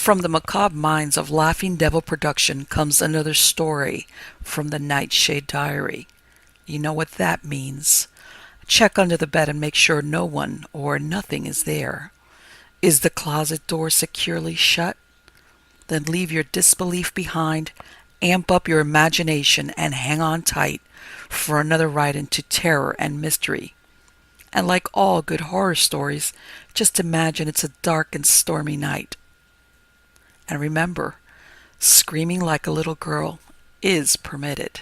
From the macabre minds of Laughing Devil Production comes another story from the Nightshade Diary. You know what that means. Check under the bed and make sure no one or nothing is there. Is the closet door securely shut? Then leave your disbelief behind, amp up your imagination, and hang on tight for another ride into terror and mystery. And like all good horror stories, just imagine it's a dark and stormy night. And remember, screaming like a little girl is permitted.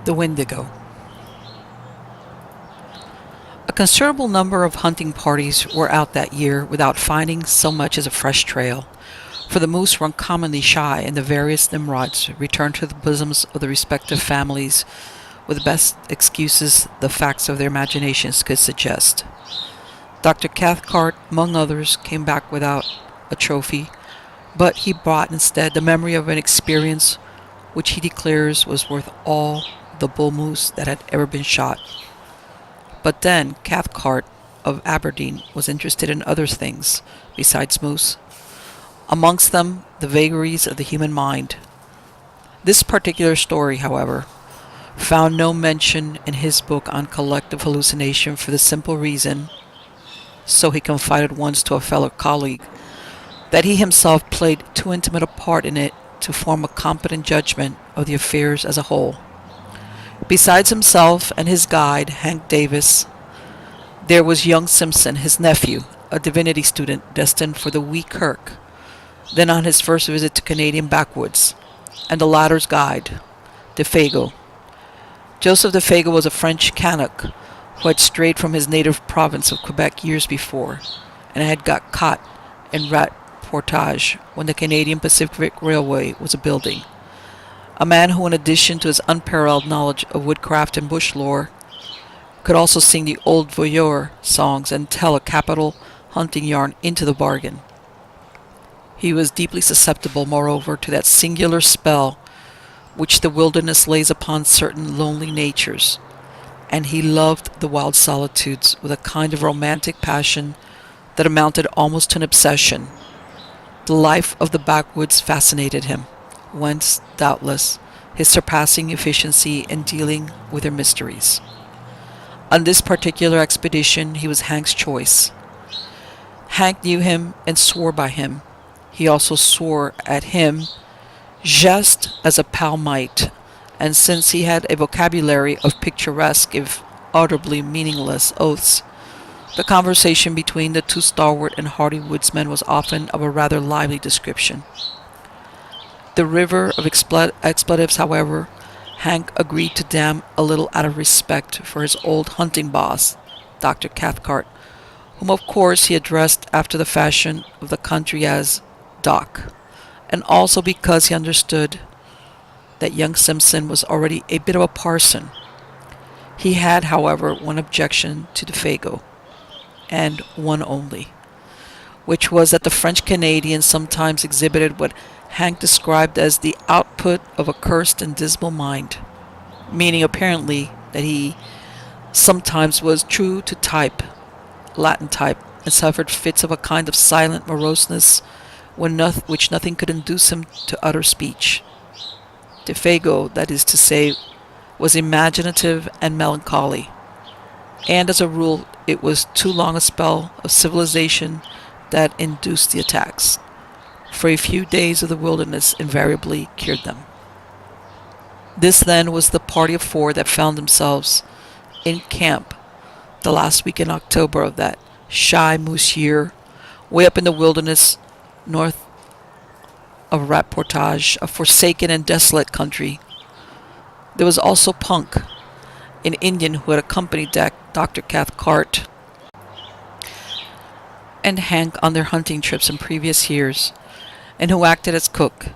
The Wendigo. A considerable number of hunting parties were out that year without finding so much as a fresh trail, for the moose were uncommonly shy, and the various Nimrods returned to the bosoms of the respective families with the best excuses the facts of their imaginations could suggest. Dr. Cathcart, among others, came back without a trophy, but he brought instead the memory of an experience which he declares was worth all the bull moose that had ever been shot. But then Cathcart of Aberdeen was interested in other things besides moose, amongst them the vagaries of the human mind. This particular story, however, found no mention in his book on collective hallucination for the simple reason, so he confided once to a fellow colleague, that he himself played too intimate a part in it to form a competent judgment of the affairs as a whole. Besides himself and his guide, Hank Davis, there was young Simpson, his nephew, a divinity student destined for the wee kirk, then on his first visit to Canadian backwoods, and the latter's guide, Déefago. Joseph Déefago was a French Canuck who had strayed from his native province of Quebec years before, and had got caught in rat portage when the Canadian Pacific Railway was a building. A man who, in addition to his unparalleled knowledge of woodcraft and bush lore, could also sing the old voyeur songs and tell a capital hunting yarn into the bargain. He was deeply susceptible, moreover, to that singular spell which the wilderness lays upon certain lonely natures, and he loved the wild solitudes with a kind of romantic passion that amounted almost to an obsession. The life of the backwoods fascinated him, whence, doubtless, his surpassing efficiency in dealing with their mysteries. On this particular expedition he was Hank's choice. Hank knew him and swore by him. He also swore at him, just as a pal might, and since he had a vocabulary of picturesque, if audibly meaningless, oaths, the conversation between the two stalwart and hardy woodsmen was often of a rather lively description. The river of expletives, however, Hank agreed to dam a little out of respect for his old hunting boss, Dr. Cathcart, whom of course he addressed after the fashion of the country as Doc, and also because he understood that young Simpson was already a bit of a parson. He had, however, one objection to Déefago, and one only, which was that the French Canadian sometimes exhibited what Hank described as the output of a cursed and dismal mind, meaning apparently that he sometimes was true to type, Latin type, and suffered fits of a kind of silent moroseness which nothing could induce him to utter speech. Déefago, that is to say, was imaginative and melancholy, and as a rule it was too long a spell of civilization that induced the attacks, for a few days of the wilderness invariably cured them. This then was the party of four that found themselves in camp the last week in October of that shy moose year, way up in the wilderness north of Rat Portage, a forsaken and desolate country. There was also Punk, an Indian who had accompanied Dr. Cathcart and Hank on their hunting trips in previous years, and who acted as cook.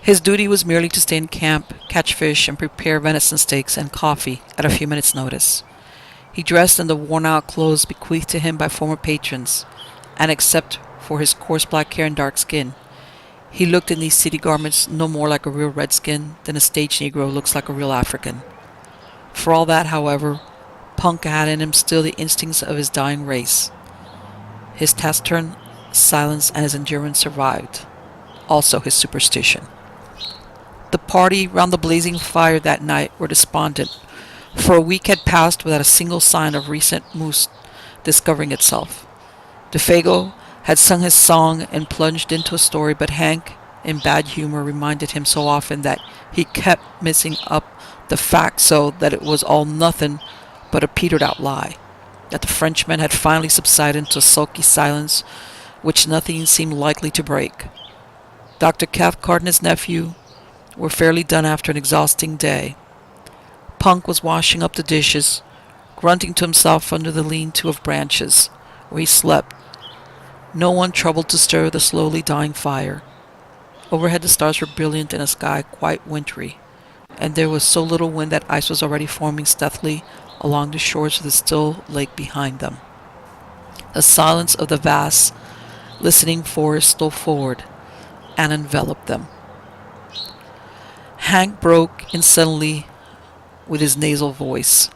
His duty was merely to stay in camp, catch fish, and prepare venison steaks and coffee at a few minutes' notice. He dressed in the worn-out clothes bequeathed to him by former patrons, and except for his coarse black hair and dark skin, he looked in these city garments no more like a real redskin than a stage Negro looks like a real African. For all that, however, Punk had in him still the instincts of his dying race. His taciturn silence and his endurance survived, also his superstition. The party round the blazing fire that night were despondent, for a week had passed without a single sign of recent moose discovering itself. Déefago had sung his song and plunged into a story, but Hank, in bad humor, reminded him so often that he kept mixing up the facts so that it was all nothing but a petered-out lie, that the Frenchman had finally subsided into a sulky silence which nothing seemed likely to break. Dr. Cathcart and his nephew were fairly done after an exhausting day. Punk was washing up the dishes, grunting to himself under the lean-to of branches, where he slept. No one troubled to stir the slowly dying fire. Overhead the stars were brilliant in a sky quite wintry, and there was so little wind that ice was already forming stealthily along the shores of the still lake behind them. The silence of the vast, listening forest stole forward and enveloped them. Hank broke in suddenly with his nasal voice.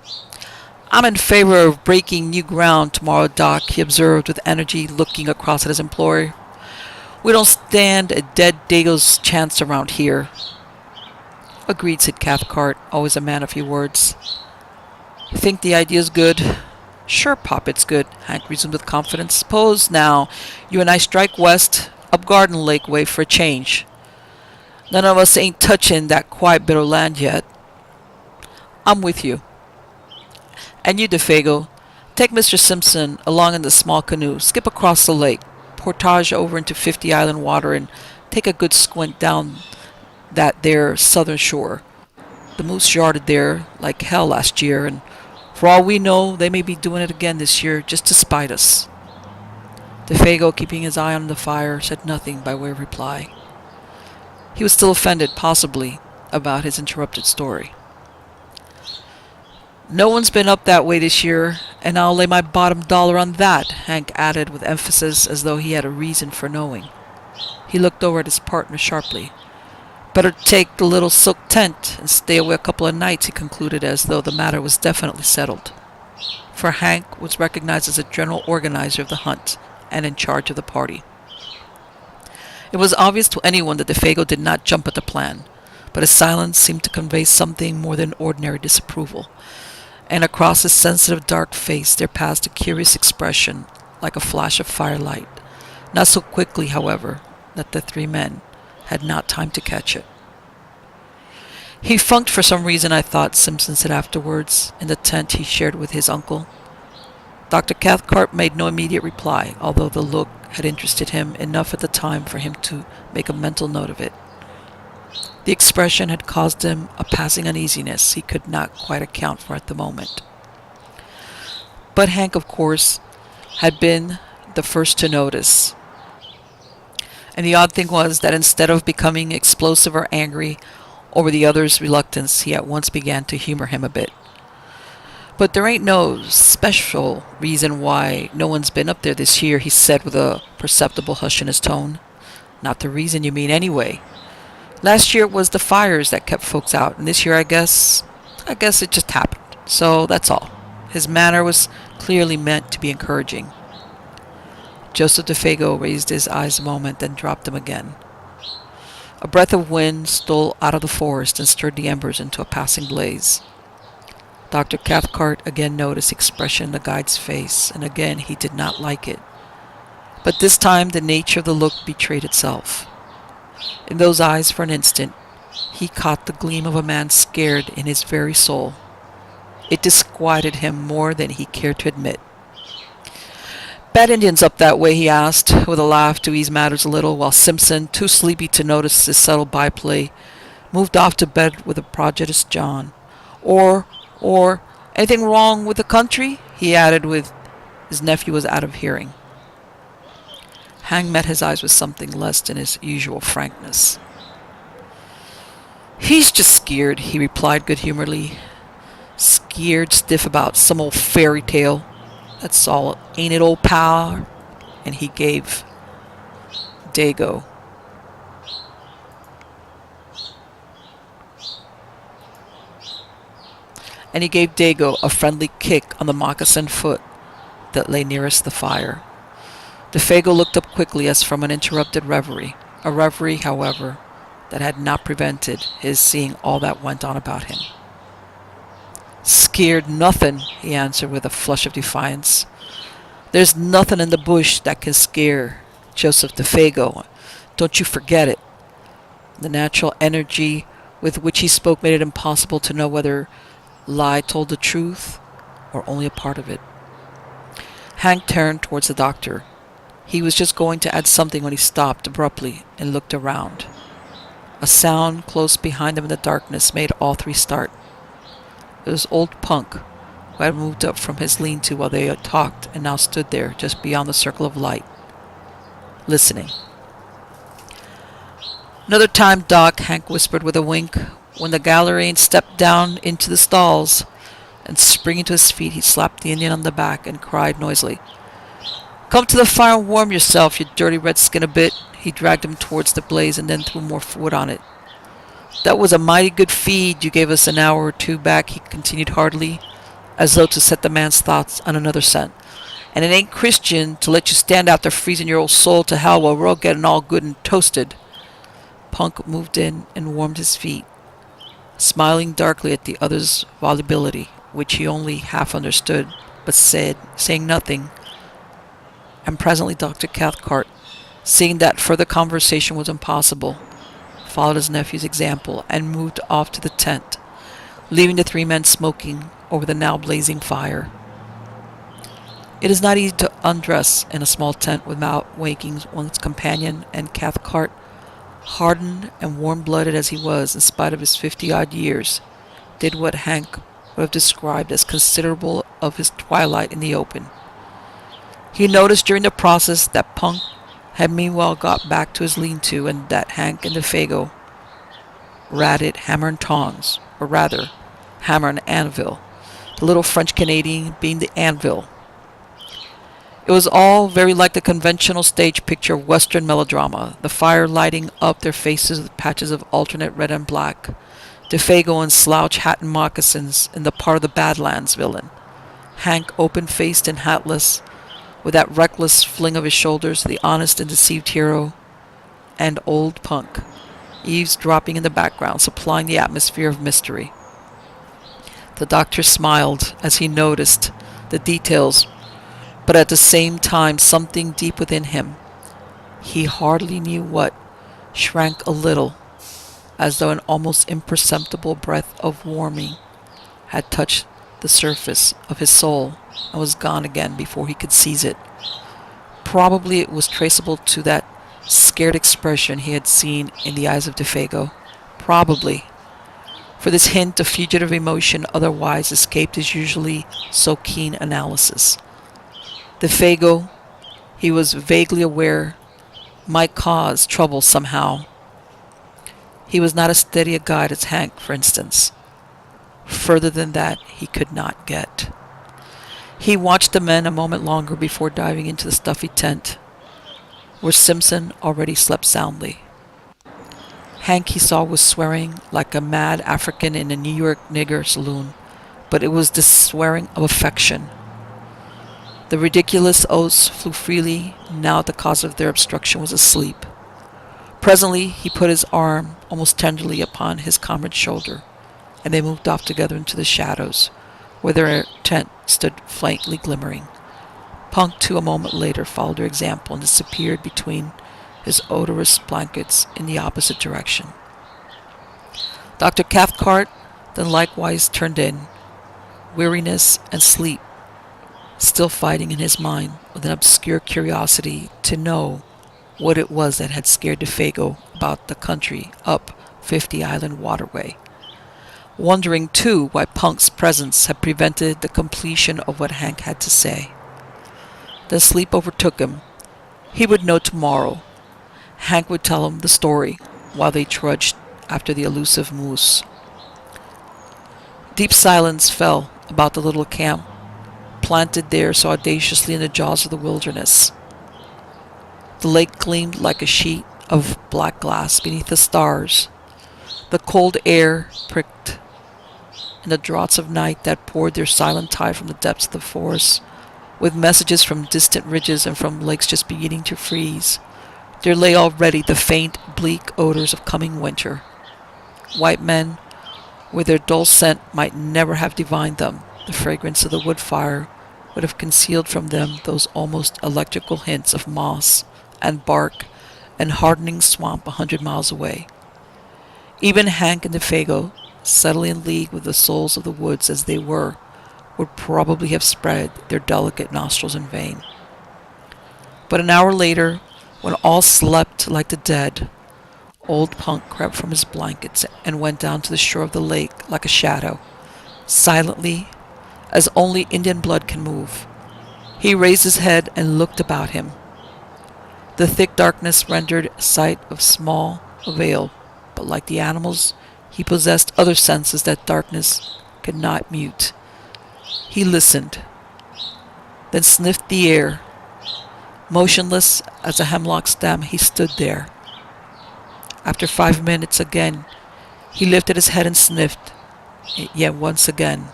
"I'm in favor of breaking new ground tomorrow, Doc," he observed with energy, looking across at his employer. "We don't stand a dead Dago's chance around here." "Agreed," said Cathcart, always a man of few words. "Think the idea's good?" "Sure, Pop, it's good," Hank resumed with confidence. "Suppose, now, you and I strike west, up Garden Lake way for a change. None of us ain't touching that quiet bit of land yet." "I'm with you. And you, Déefago, take Mr. Simpson along in the small canoe, skip across the lake, portage over into 50 Island water, and take a good squint down that there southern shore. The moose yarded there like hell last year, and for all we know, they may be doing it again this year just to spite us." Déefago, keeping his eye on the fire, said nothing by way of reply. He was still offended, possibly, about his interrupted story. "No one's been up that way this year, and I'll lay my bottom dollar on that," Hank added with emphasis, as though he had a reason for knowing. He looked over at his partner sharply. "Better take the little silk tent and stay away a couple of nights," he concluded, as though the matter was definitely settled. For Hank was recognized as a general organizer of the hunt and in charge of the party. It was obvious to anyone that Déefago did not jump at the plan, but his silence seemed to convey something more than ordinary disapproval, and across his sensitive dark face there passed a curious expression like a flash of firelight, not so quickly, however, that the three men had not time to catch it. "He funked for some reason, I thought," Simpson said afterwards, in the tent he shared with his uncle. Dr. Cathcart made no immediate reply, although the look had interested him enough at the time for him to make a mental note of it. The expression had caused him a passing uneasiness he could not quite account for at the moment. But Hank, of course, had been the first to notice. And the odd thing was that instead of becoming explosive or angry over the other's reluctance, he at once began to humor him a bit. "But there ain't no special reason why no one's been up there this year," he said with a perceptible hush in his tone. "Not the reason you mean, anyway. Last year it was the fires that kept folks out, and this year I guess it just happened. So that's all." His manner was clearly meant to be encouraging. Joseph Déefago raised his eyes a moment, then dropped them again. A breath of wind stole out of the forest and stirred the embers into a passing blaze. Dr. Cathcart again noticed the expression in the guide's face, and again he did not like it. But this time the nature of the look betrayed itself. In those eyes, for an instant, he caught the gleam of a man scared in his very soul. It disquieted him more than he cared to admit. "Bad Indians up that way?" he asked, with a laugh to ease matters a little, while Simpson, too sleepy to notice his subtle byplay, moved off to bed with a prodigious yawn. Or Anything wrong with the country? He added with his nephew was out of hearing. Hank met his eyes with something less than his usual frankness. He's just scared, he replied good-humoredly. Scared stiff about some old fairy tale. That's all, ain't it, old pal? And he gave Dago a friendly kick on the moccasined foot that lay nearest the fire. Déefago looked up quickly as from an interrupted reverie, a reverie, however, that had not prevented his seeing all that went on about him. Scared nothing, he answered with a flush of defiance. There's nothing in the bush that can scare Joseph Déefago. Don't you forget it. The natural energy with which he spoke made it impossible to know whether lie told the truth or only a part of it. Hank turned towards the doctor. He was just going to add something when he stopped abruptly and looked around. A sound close behind them in the darkness made all three start. It was old Punk, who had moved up from his lean-to while they had talked and now stood there just beyond the circle of light, listening. Another time, Doc, Hank whispered with a wink, when the Galarian stepped down into the stalls, and springing to his feet, he slapped the Indian on the back and cried noisily, Come to the fire and warm yourself, you dirty redskin a bit. He dragged him towards the blaze and then threw more wood on it. That was a mighty good feed you gave us an hour or two back, he continued heartily, as though to set the man's thoughts on another scent. And it ain't Christian to let you stand out there freezing your old soul to hell while we're all getting all good and toasted. Punk moved in and warmed his feet, smiling darkly at the other's volubility, which he only half understood, but saying nothing. And presently Dr. Cathcart, seeing that further conversation was impossible, followed his nephew's example and moved off to the tent, leaving the three men smoking over the now blazing fire. It is not easy to undress in a small tent without waking one's companion, and Cathcart, hardened and warm-blooded as he was in spite of his 50-odd years, did what Hank would have described as considerable of his twilight in the open. He noticed during the process that Punk had meanwhile got back to his lean-to, and that Hank and Déefago ratted hammer and tongs, or rather, hammer and anvil, the little French-Canadian being the anvil. It was all very like the conventional stage picture of Western melodrama, the fire lighting up their faces with patches of alternate red and black, Déefago in slouch hat and moccasins in the part of the Badlands villain, Hank open-faced and hatless, with that reckless fling of his shoulders, the honest and deceived hero, and old Punk, eavesdropping in the background, supplying the atmosphere of mystery. The doctor smiled as he noticed the details, but at the same time something deep within him, he hardly knew what, shrank a little, as though an almost imperceptible breath of warming had touched the surface of his soul and was gone again before he could seize it. Probably it was traceable to that scared expression he had seen in the eyes of Déefago. Probably. For this hint of fugitive emotion otherwise escaped his usually so keen analysis. Déefago, he was vaguely aware, might cause trouble somehow. He was not as steady a guide as Hank, for instance. Further than that he could not get. He watched the men a moment longer before diving into the stuffy tent, where Simpson already slept soundly. Hank, he saw, was swearing like a mad African in a New York nigger saloon, but it was the swearing of affection. The ridiculous oaths flew freely, now the cause of their obstruction was asleep. Presently he put his arm almost tenderly upon his comrade's shoulder, and they moved off together into the shadows, where their tent stood faintly glimmering. Punk, too, a moment later followed their example and disappeared between his odorous blankets in the opposite direction. Dr. Cathcart then likewise turned in, weariness and sleep still fighting in his mind with an obscure curiosity to know what it was that had scared Déefago about the country up 50 Island Waterway. wondering too why Punk's presence had prevented the completion of what Hank had to say. The sleep overtook him. He would know tomorrow. Hank would tell him the story while they trudged after the elusive moose. Deep silence fell about the little camp, planted there so audaciously in the jaws of the wilderness. The lake gleamed like a sheet of black glass beneath the stars. The cold air pricked in the draughts of night that poured their silent tide from the depths of the forest, with messages from distant ridges and from lakes just beginning to freeze. There lay already the faint, bleak odors of coming winter. White men, with their dull scent, might never have divined them. The fragrance of the wood fire would have concealed from them those almost electrical hints of moss and bark and hardening swamp 100 miles away. Even Hank and Déefago, subtly in league with the souls of the woods as they were, would probably have spread their delicate nostrils in vain. But an hour later, when all slept like the dead, old Punk crept from his blankets and went down to the shore of the lake like a shadow, silently, as only Indian blood can move. He raised his head and looked about him. The thick darkness rendered sight of small avail, but like the animals, he possessed other senses that darkness could not mute. He listened, then sniffed the air. Motionless as a hemlock stem, he stood there. After 5 minutes again, he lifted his head and sniffed, yet once again.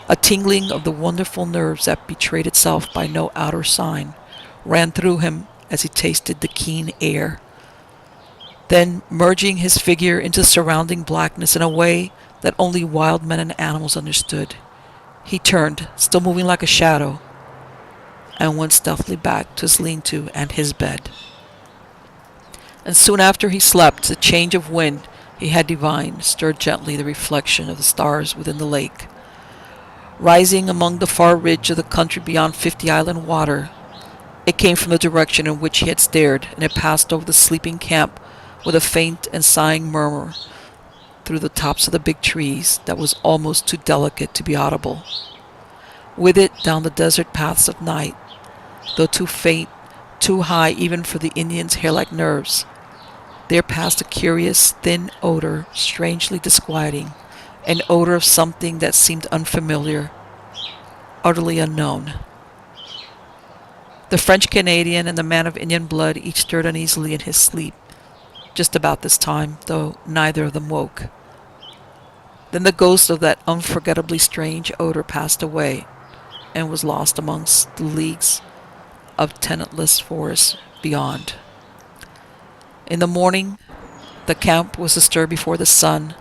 A tingling of the wonderful nerves that betrayed itself by no outer sign ran through him as he tasted the keen air. Then, merging his figure into surrounding blackness in a way that only wild men and animals understood, he turned, still moving like a shadow, and went stealthily back to his lean-to and his bed. And soon after he slept, the change of wind he had divined stirred gently the reflection of the stars within the lake. Rising among the far ridge of the country beyond 50 Island Water, it came from the direction in which he had stared, and it passed over the sleeping camp with a faint and sighing murmur through the tops of the big trees that was almost too delicate to be audible. With it, down the desert paths of night, though too faint, too high even for the Indian's hair-like nerves, there passed a curious, thin odor, strangely disquieting, an odor of something that seemed unfamiliar, utterly unknown. The French-Canadian and the man of Indian blood each stirred uneasily in his sleep, just about this time, though neither of them woke. Then the ghost of that unforgettably strange odor passed away, and was lost amongst the leagues of tenantless forest beyond. In the morning, the camp was astir before the sun.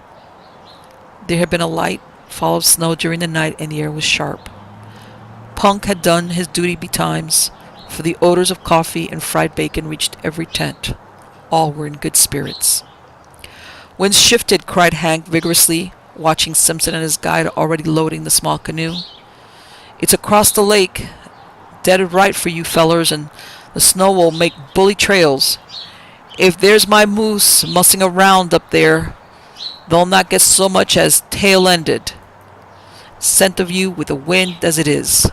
There had been a light fall of snow during the night, and the air was sharp. Punk had done his duty betimes, for the odors of coffee and fried bacon reached every tent. All were in good spirits. "Wind's shifted," cried Hank vigorously, watching Simpson and his guide already loading the small canoe. "It's across the lake. Dead right for you fellers, and the snow will make bully trails. If there's my moose mussing around up there, they'll not get so much as tail-ended. Scent of you with the wind as it is.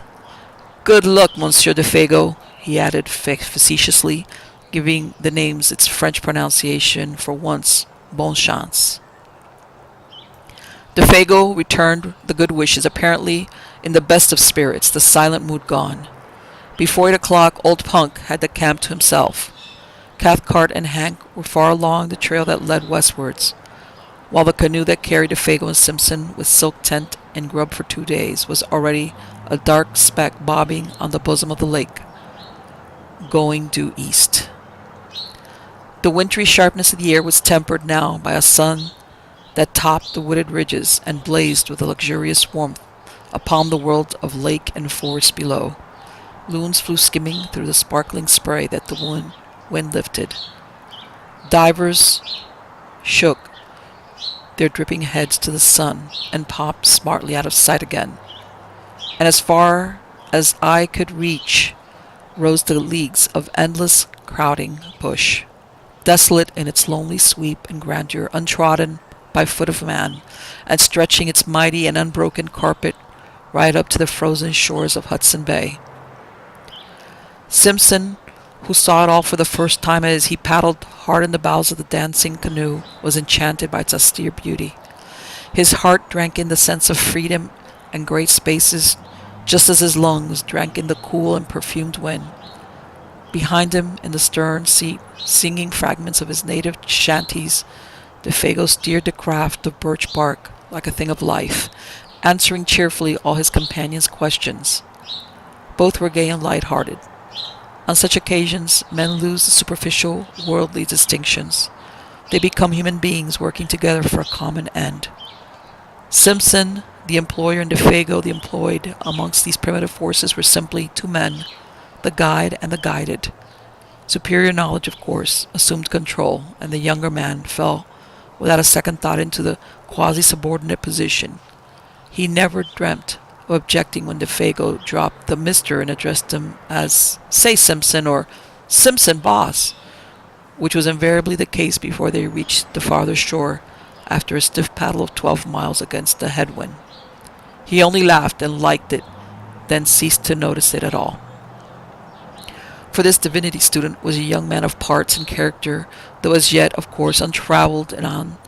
Good luck, Monsieur Déefago," he added facetiously, giving the names its French pronunciation for once, bon chance. Déefago returned the good wishes, apparently in the best of spirits, the silent mood gone. Before 8 o'clock, old Punk had the camp to himself. Cathcart and Hank were far along the trail that led westwards, while the canoe that carried Déefago and Simpson, with silk tent and grub for 2 days, was already a dark speck bobbing on the bosom of the lake, going due east. The wintry sharpness of the air was tempered now by a sun that topped the wooded ridges and blazed with a luxurious warmth upon the world of lake and forest below. Loons flew skimming through the sparkling spray that the wind lifted. Divers shook their dripping heads to the sun and popped smartly out of sight again. And as far as eye could reach rose the leagues of endless crowding bush, desolate in its lonely sweep and grandeur, untrodden by foot of man, and stretching its mighty and unbroken carpet right up to the frozen shores of Hudson Bay. Simpson, who saw it all for the first time as he paddled hard in the bows of the dancing canoe, was enchanted by its austere beauty. His heart drank in the sense of freedom and great spaces, just as his lungs drank in the cool and perfumed wind. Behind him, in the stern seat, singing fragments of his native chanties, Déefago steered the craft of birch bark like a thing of life, answering cheerfully all his companions' questions. Both were gay and light-hearted. On such occasions, men lose the superficial, worldly distinctions. They become human beings working together for a common end. Simpson, the employer, and Déefago, the employed, amongst these primitive forces were simply two men, the guide and the guided. Superior knowledge, of course, assumed control, and the younger man fell without a second thought into the quasi-subordinate position. He never dreamt of objecting when Déefago dropped the Mr. and addressed him as, "Say, Simpson," or "Simpson, boss," which was invariably the case before they reached the farther shore after a stiff paddle of 12 miles against the headwind. He only laughed and liked it, then ceased to notice it at all. For this divinity student was a young man of parts and character, though as yet, of course, untraveled, and on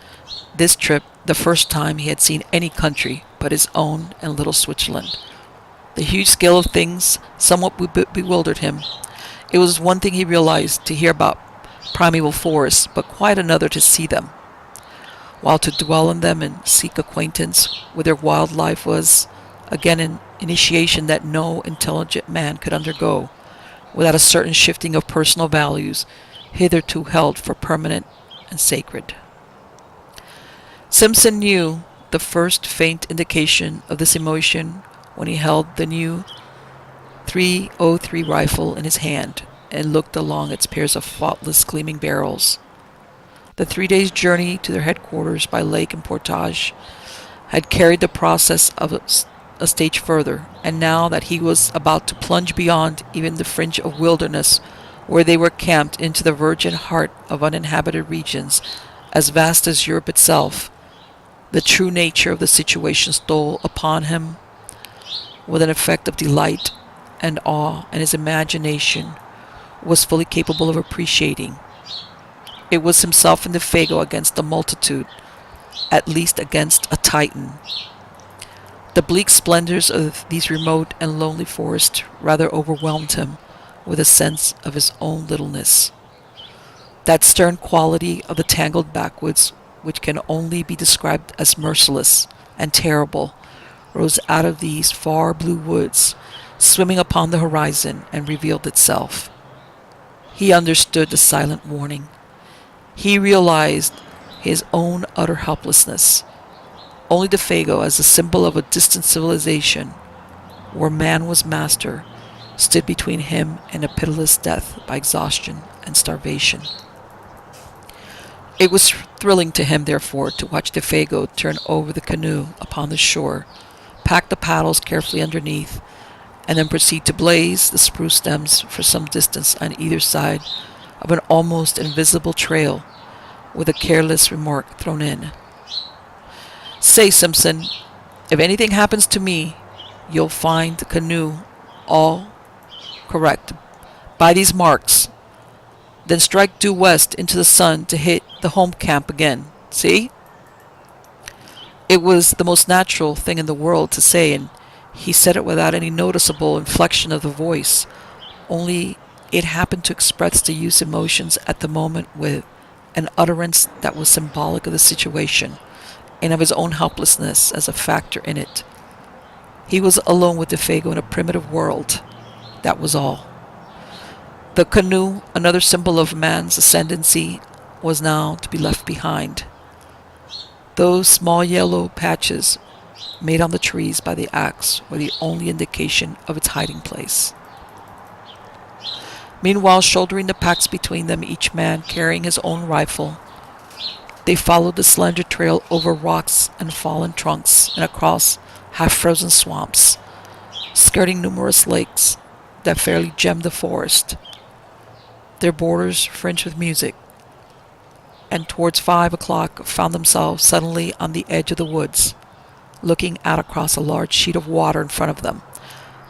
this trip, the first time he had seen any country but his own and little Switzerland. The huge scale of things somewhat bewildered him. It was one thing, he realized, to hear about primeval forests, but quite another to see them, while to dwell in them and seek acquaintance with their wildlife was, again, an initiation that no intelligent man could undergo without a certain shifting of personal values hitherto held for permanent and sacred. Simpson knew the first faint indication of this emotion when he held the new .303 rifle in his hand and looked along its pairs of faultless gleaming barrels. The 3 days' journey to their headquarters by lake and portage had carried the process of a stage further, and now that he was about to plunge beyond even the fringe of wilderness where they were camped into the virgin heart of uninhabited regions as vast as Europe itself, the true nature of the situation stole upon him with an effect of delight and awe, and his imagination was fully capable of appreciating. It was himself and Déefago against a multitude, at least against a Titan. The bleak splendors of these remote and lonely forests rather overwhelmed him with a sense of his own littleness. That stern quality of the tangled backwoods, which can only be described as merciless and terrible, rose out of these far blue woods, swimming upon the horizon, and revealed itself. He understood the silent warning. He realized his own utter helplessness. Only Déefago, as a symbol of a distant civilization, where man was master, stood between him and a pitiless death by exhaustion and starvation. It was thrilling to him, therefore, to watch Déefago turn over the canoe upon the shore, pack the paddles carefully underneath, and then proceed to blaze the spruce stems for some distance on either side of an almost invisible trail, with a careless remark thrown in. "Say, Simpson, if anything happens to me, you'll find the canoe all correct by these marks. Then strike due west into the sun to hit the home camp again. See?" It was the most natural thing in the world to say, and he said it without any noticeable inflection of the voice, only it happened to express the youth's emotions at the moment with an utterance that was symbolic of the situation and of his own helplessness as a factor in it. He was alone with Déefago in a primitive world. That was all. The canoe, another symbol of man's ascendancy, was now to be left behind. Those small yellow patches made on the trees by the axe were the only indication of its hiding place. Meanwhile, shouldering the packs between them, each man carrying his own rifle, they followed the slender trail over rocks and fallen trunks and across half-frozen swamps, skirting numerous lakes that fairly gemmed the forest, their borders fringed with music. and towards 5 o'clock found themselves suddenly on the edge of the woods, looking out across a large sheet of water in front of them,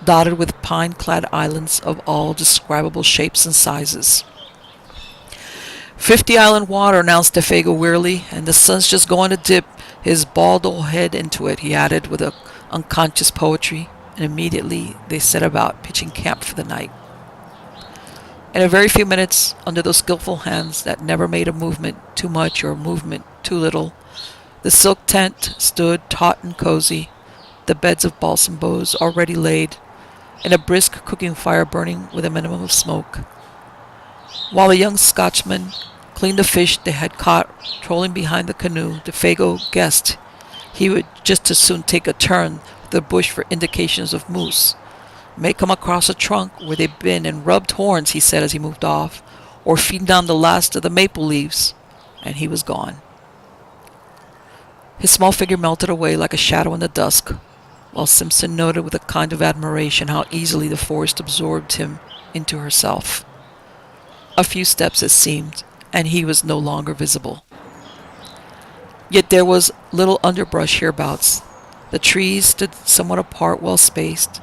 dotted with pine-clad islands of all describable shapes and sizes. 50 island water, announced Déefago wearily, and the sun's just going to dip his bald old head into it, he added with unconscious poetry, and immediately they set about pitching camp for the night. In a very few minutes, under those skillful hands that never made a movement too much or a movement too little, the silk tent stood taut and cozy, the beds of balsam boughs already laid, and a brisk cooking fire burning with a minimum of smoke. While the young Scotchmen cleaned the fish they had caught trolling behind the canoe, Déefago guessed he would just as soon take a turn with the bush for indications of moose. May come across a trunk where they've been and rubbed horns, he said as he moved off, or feed down the last of the maple leaves, and he was gone. His small figure melted away like a shadow in the dusk, while Simpson noted with a kind of admiration how easily the forest absorbed him into herself. A few steps, it seemed, and he was no longer visible. Yet there was little underbrush hereabouts. The trees stood somewhat apart, well spaced,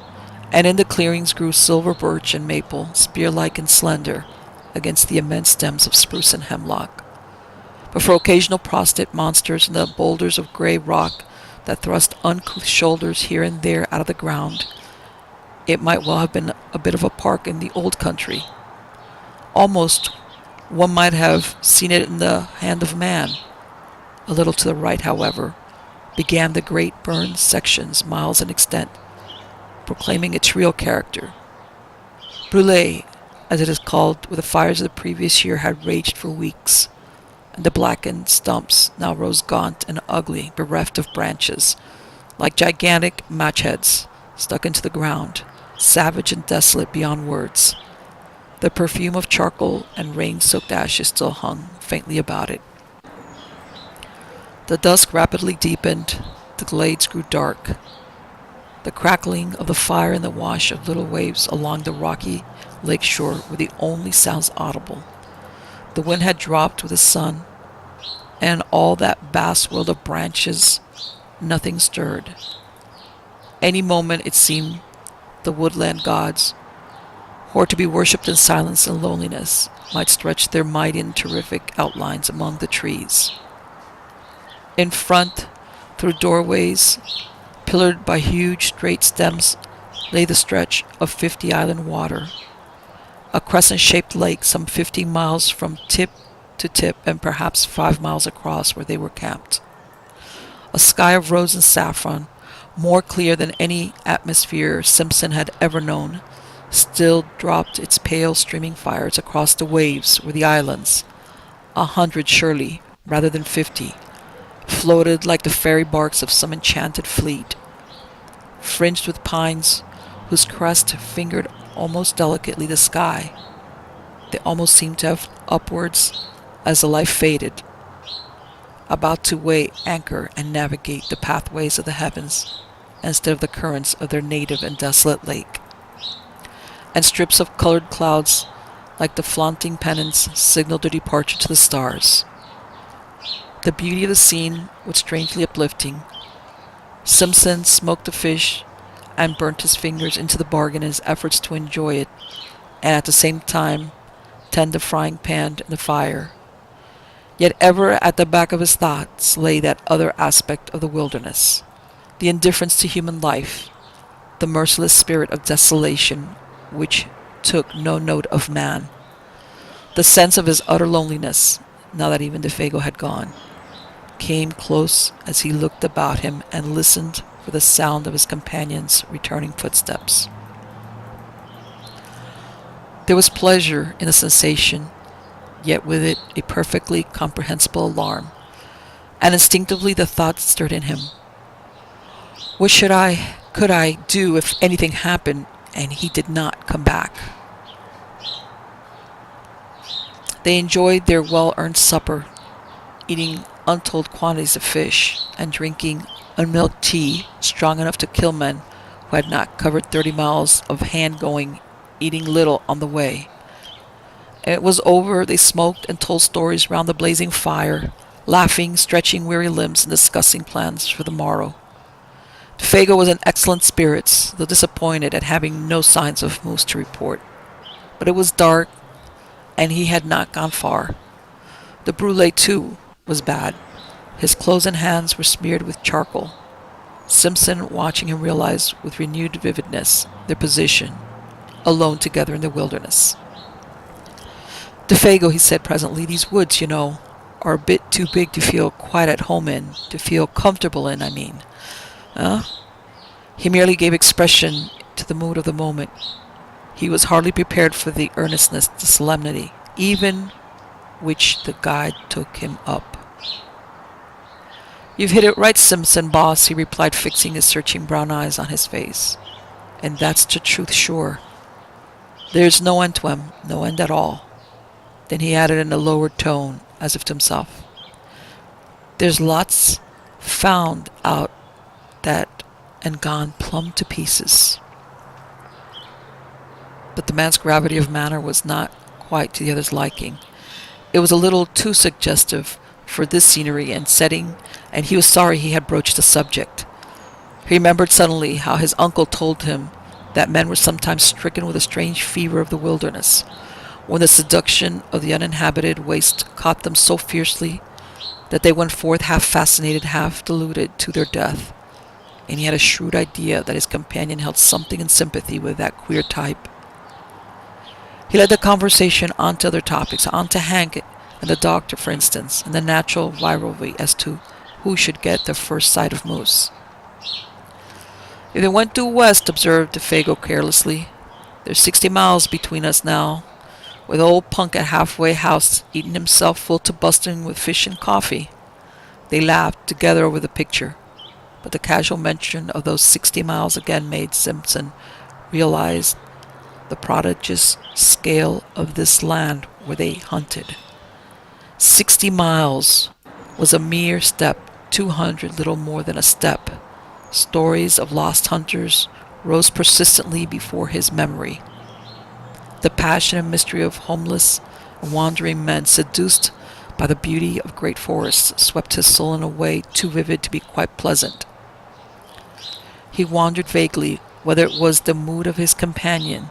and in the clearings grew silver birch and maple, spear-like and slender, against the immense stems of spruce and hemlock. But for occasional prostrate monsters and the boulders of grey rock that thrust uncouth shoulders here and there out of the ground, it might well have been a bit of a park in the old country. Almost one might have seen it in the hand of man. A little to the right, however, began the great burned sections, miles in extent, proclaiming its real character. Brûlé, as it is called, where the fires of the previous year had raged for weeks, and the blackened stumps now rose gaunt and ugly, bereft of branches, like gigantic match-heads stuck into the ground, savage and desolate beyond words. The perfume of charcoal and rain-soaked ashes still hung faintly about it. The dusk rapidly deepened, the glades grew dark. The crackling of the fire and the wash of little waves along the rocky lake shore were the only sounds audible. The wind had dropped with the sun, and all that vast world of branches, nothing stirred. Any moment, it seemed, the woodland gods, who are to be worshipped in silence and loneliness, might stretch their mighty and terrific outlines among the trees. In front, through doorways, pillared by huge straight stems, lay the stretch of 50 island water, a crescent-shaped lake some 15 miles from tip to tip and perhaps 5 miles across where they were camped. A sky of rose and saffron, more clear than any atmosphere Simpson had ever known, still dropped its pale streaming fires across the waves where the islands, 100 surely, rather than 50, floated like the fairy barks of some enchanted fleet, fringed with pines whose crest fingered almost delicately the sky. They almost seemed to have upwards as the life faded, about to weigh anchor and navigate the pathways of the heavens instead of the currents of their native and desolate lake. And strips of colored clouds, like the flaunting pennants, signaled their departure to the stars. The beauty of the scene was strangely uplifting. Simpson smoked the fish and burnt his fingers into the bargain in his efforts to enjoy it, and at the same time tend the frying pan and the fire. Yet ever at the back of his thoughts lay that other aspect of the wilderness, the indifference to human life, the merciless spirit of desolation which took no note of man. The sense of his utter loneliness, now that even Déefago had gone, came close as he looked about him and listened for the sound of his companion's returning footsteps. There was pleasure in the sensation, yet with it a perfectly comprehensible alarm, and instinctively the thought stirred in him, what could I do if anything happened and he did not come back? They enjoyed their well-earned supper, eating untold quantities of fish and drinking unmilked tea strong enough to kill men who had not covered 30 miles of hand-going, eating little on the way. It was over. They smoked and told stories round the blazing fire, laughing, stretching weary limbs, and discussing plans for the morrow. Déefago was in excellent spirits, though disappointed at having no signs of moose to report. But it was dark, and he had not gone far. The brûlé, too, was bad. His clothes and hands were smeared with charcoal. Simpson, watching him, realized with renewed vividness their position, alone together in the wilderness. Déefago, he said presently, these woods, you know, are a bit too big to feel quite at home in, to feel comfortable in, I mean. He merely gave expression to the mood of the moment. He was hardly prepared for the earnestness, the solemnity, even which the guide took him up. "You've hit it right, Simpson, boss," he replied, fixing his searching brown eyes on his face. "And that's the truth, sure. There's no end to him, no end at all." Then he added in a lowered tone, as if to himself, "There's lots found out that and gone plumb to pieces." But the man's gravity of manner was not quite to the other's liking. It was a little too suggestive for this scenery and setting, and he was sorry he had broached the subject. He remembered suddenly how his uncle told him that men were sometimes stricken with a strange fever of the wilderness, when the seduction of the uninhabited waste caught them so fiercely that they went forth half fascinated, half deluded to their death, and he had a shrewd idea that his companion held something in sympathy with that queer type. He led the conversation on to other topics, on to Hank and the doctor, for instance, and the natural rivalry as to who should get the first sight of moose. "If they went due west," observed Déefago carelessly, "there's 60 miles between us now, with old Punk at halfway house eating himself full to busting with fish and coffee." They laughed together over the picture, but the casual mention of those 60 miles again made Simpson realize the prodigious scale of this land where they hunted. 60 miles was a mere step, 200 little more than a step. Stories of lost hunters rose persistently before his memory. The passion and mystery of homeless and wandering men, seduced by the beauty of great forests, swept his soul in a way too vivid to be quite pleasant. He wondered vaguely whether it was the mood of his companion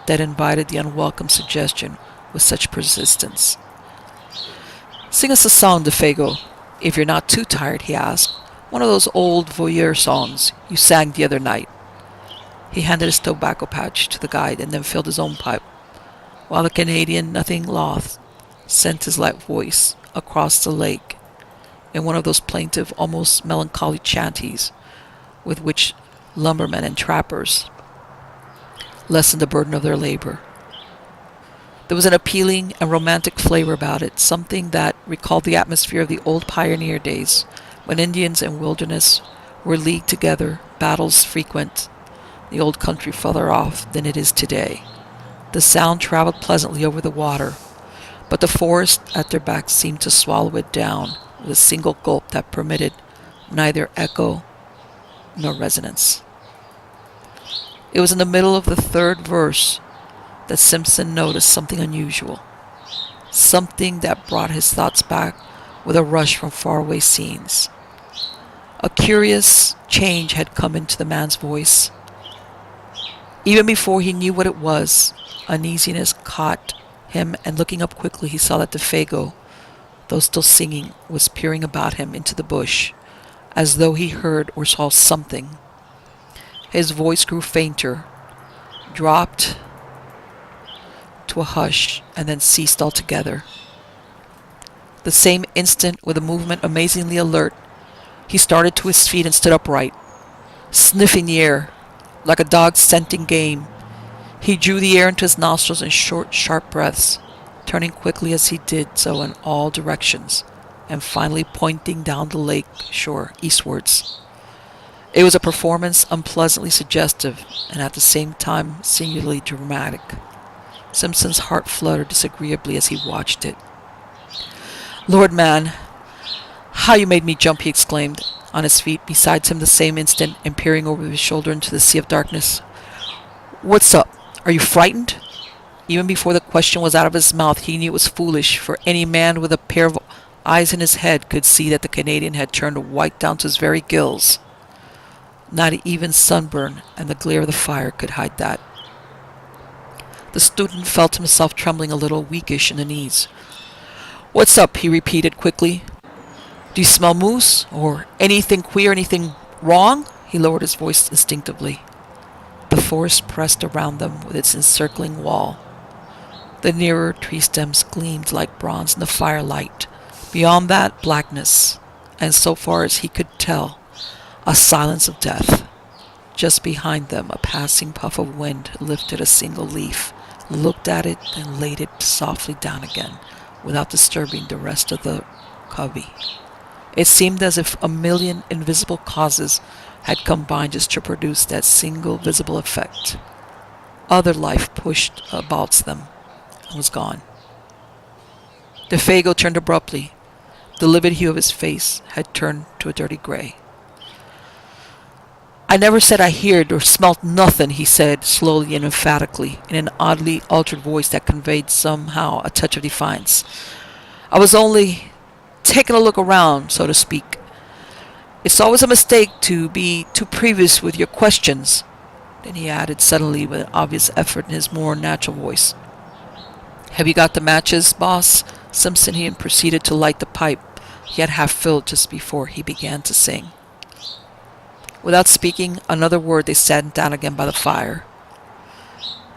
that invited the unwelcome suggestion with such persistence. "Sing us a song, Déefago, if you're not too tired," he asked. "One of those old voyeur songs you sang the other night." He handed his tobacco pouch to the guide and then filled his own pipe, while the Canadian, nothing loth, sent his light voice across the lake in one of those plaintive, almost melancholy chanties with which lumbermen and trappers lessen the burden of their labor. There was an appealing and romantic flavor about it, something that recalled the atmosphere of the old pioneer days, when Indians and wilderness were leagued together, battles frequent, the old country further off than it is today. The sound traveled pleasantly over the water, but the forest at their backs seemed to swallow it down with a single gulp that permitted neither echo nor resonance. It was in the middle of the third verse that Simpson noticed something unusual, something that brought his thoughts back with a rush from faraway scenes. A curious change had come into the man's voice. Even before he knew what it was, uneasiness caught him, and looking up quickly he saw that Déefago, though still singing, was peering about him into the bush, as though he heard or saw something. His voice grew fainter, dropped to a hush, and then ceased altogether. The same instant, with a movement amazingly alert, he started to his feet and stood upright, sniffing the air like a dog scenting game. He drew the air into his nostrils in short, sharp breaths, turning quickly as he did so in all directions, and finally pointing down the lake shore eastwards. It was a performance unpleasantly suggestive and at the same time singularly dramatic. Simpson's heart fluttered disagreeably as he watched it. "Lord, man, how you made me jump!" he exclaimed, on his feet beside him the same instant and peering over his shoulder into the sea of darkness. "What's up? Are you frightened?" Even before the question was out of his mouth, he knew it was foolish, for any man with a pair of eyes in his head could see that the Canadian had turned white down to his very gills. Not even sunburn and the glare of the fire could hide that. The student felt himself trembling a little, weakish in the knees. "What's up?" he repeated quickly. "Do you smell moose? Or anything queer, anything wrong?" He lowered his voice instinctively. The forest pressed around them with its encircling wall. The nearer tree stems gleamed like bronze in the firelight. Beyond that, blackness, and so far as he could tell, a silence of death. Just behind them, a passing puff of wind lifted a single leaf, looked at it, and laid it softly down again, without disturbing the rest of the covey. It seemed as if a million invisible causes had combined just to produce that single visible effect. Other life pushed about them and was gone. Déefago turned abruptly. The livid hue of his face had turned to a dirty gray. "I never said I heard or smelt nothing," he said, slowly and emphatically, in an oddly altered voice that conveyed somehow a touch of defiance. "I was only taking a look around, so to speak. It's always a mistake to be too previous with your questions." Then he added suddenly, with an obvious effort in his more natural voice, "Have you got the matches, boss?" Simpson he proceeded to light the pipe he had half filled just before he began to sing. Without speaking another word, they sat down again by the fire.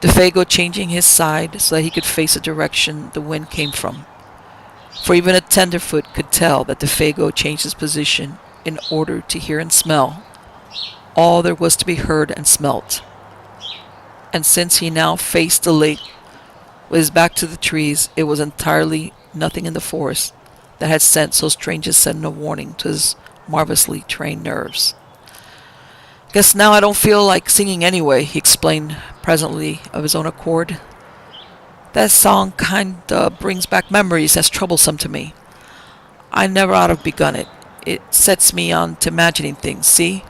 Déefago changing his side so that he could face the direction the wind came from. For even a tenderfoot could tell that Déefago changed his position in order to hear and smell all there was to be heard and smelt. And since he now faced the lake with his back to the trees, it was entirely nothing in the forest that had sent so strange a sudden warning to his marvelously trained nerves. "Guess now I don't feel like singing anyway," he explained presently of his own accord. "That song kinda brings back memories that's troublesome to me. I never ought to have begun it. It sets me on to imagining things, see?"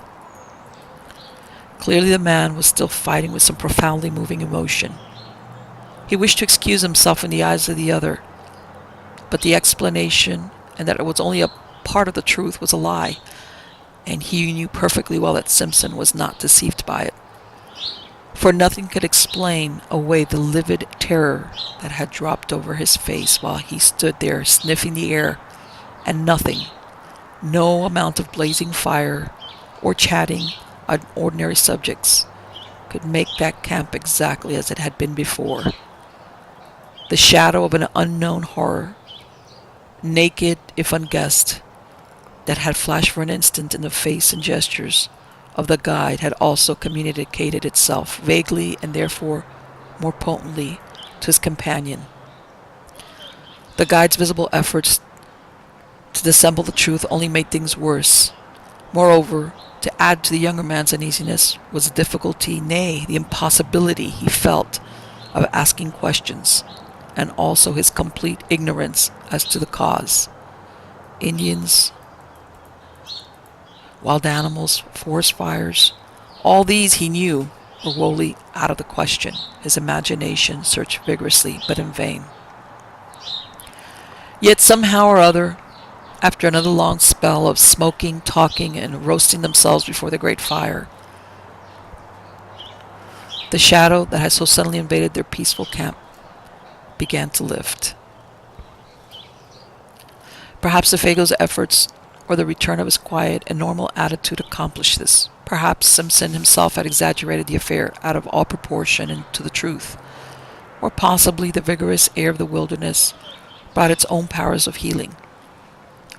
Clearly the man was still fighting with some profoundly moving emotion. He wished to excuse himself in the eyes of the other, but the explanation, and that it was only a part of the truth, was a lie, and he knew perfectly well that Simpson was not deceived by it. For nothing could explain away the livid terror that had dropped over his face while he stood there sniffing the air, and nothing, no amount of blazing fire or chatting on ordinary subjects, could make that camp exactly as it had been before. The shadow of an unknown horror, naked if unguessed, that had flashed for an instant in the face and gestures of the guide had also communicated itself vaguely and therefore more potently to his companion. The guide's visible efforts to dissemble the truth only made things worse. Moreover, to add to the younger man's uneasiness was the difficulty, nay, the impossibility he felt of asking questions, and also his complete ignorance as to the cause. Indians, wild animals, forest fires, all these he knew were wholly out of the question. His imagination searched vigorously, but in vain. Yet somehow or other, after another long spell of smoking, talking, and roasting themselves before the great fire, the shadow that had so suddenly invaded their peaceful camp began to lift. Perhaps Déefago's efforts or the return of his quiet and normal attitude accomplished this. Perhaps Simpson himself had exaggerated the affair out of all proportion and to the truth. Or possibly the vigorous air of the wilderness brought its own powers of healing.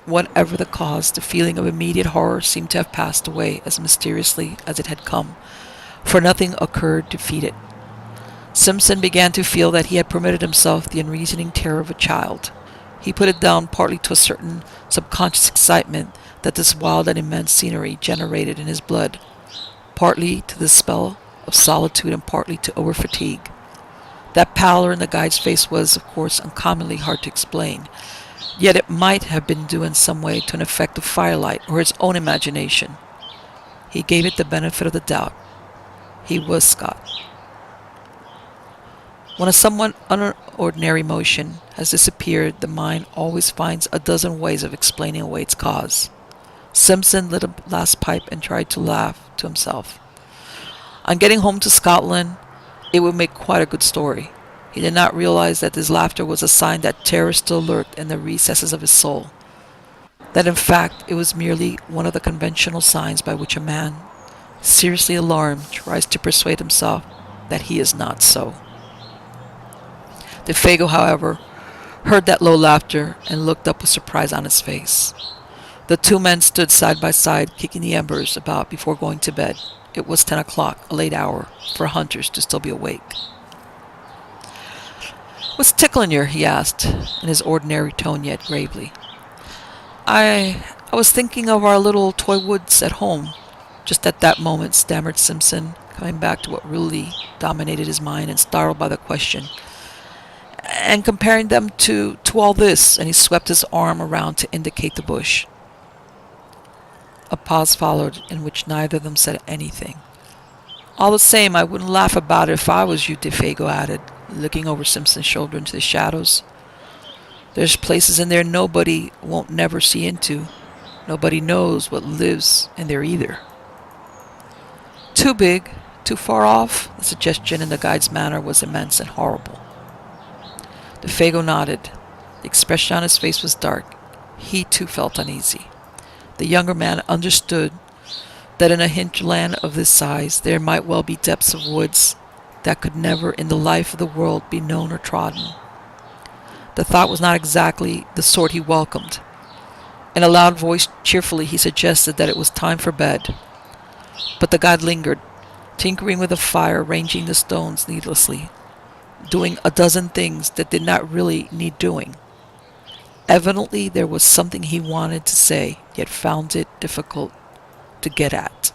Whatever the cause, the feeling of immediate horror seemed to have passed away as mysteriously as it had come, for nothing occurred to feed it. Simpson began to feel that he had permitted himself the unreasoning terror of a child. He put it down partly to a certain subconscious excitement that this wild and immense scenery generated in his blood, partly to the spell of solitude and partly to over-fatigue. That pallor in the guide's face was, of course, uncommonly hard to explain, yet it might have been due in some way to an effect of firelight or his own imagination. He gave it the benefit of the doubt. He was Scot. When a somewhat unordinary emotion has disappeared, the mind always finds a dozen ways of explaining away its cause. Simpson lit a last pipe and tried to laugh to himself. On getting home to Scotland, it would make quite a good story. He did not realize that his laughter was a sign that terror still lurked in the recesses of his soul. That in fact it was merely one of the conventional signs by which a man, seriously alarmed, tries to persuade himself that he is not so. Déefago, however, heard that low laughter and looked up with surprise on his face. The two men stood side by side, kicking the embers about before going to bed. It was 10 o'clock, a late hour for hunters to still be awake. "What's tickling you?" he asked, in his ordinary tone, yet gravely. I was thinking of our little toy woods at home," just at that moment stammered Simpson, coming back to what really dominated his mind and startled by the question. "And comparing them to all this," and he swept his arm around to indicate the bush. A pause followed, in which neither of them said anything. "All the same, I wouldn't laugh about it if I was you," Déefago added, looking over Simpson's shoulder into the shadows. "There's places in there nobody won't never see into. Nobody knows what lives in there either." "Too big? Too far off?" The suggestion in the guide's manner was immense and horrible. Déefago nodded. The expression on his face was dark. He too felt uneasy. The younger man understood that in a hinterland of this size there might well be depths of woods that could never in the life of the world be known or trodden. The thought was not exactly the sort he welcomed. In a loud voice, cheerfully, he suggested that it was time for bed. But the guide lingered, tinkering with the fire, arranging the stones needlessly, doing a dozen things that did not really need doing. Evidently, there was something he wanted to say, yet found it difficult to get at.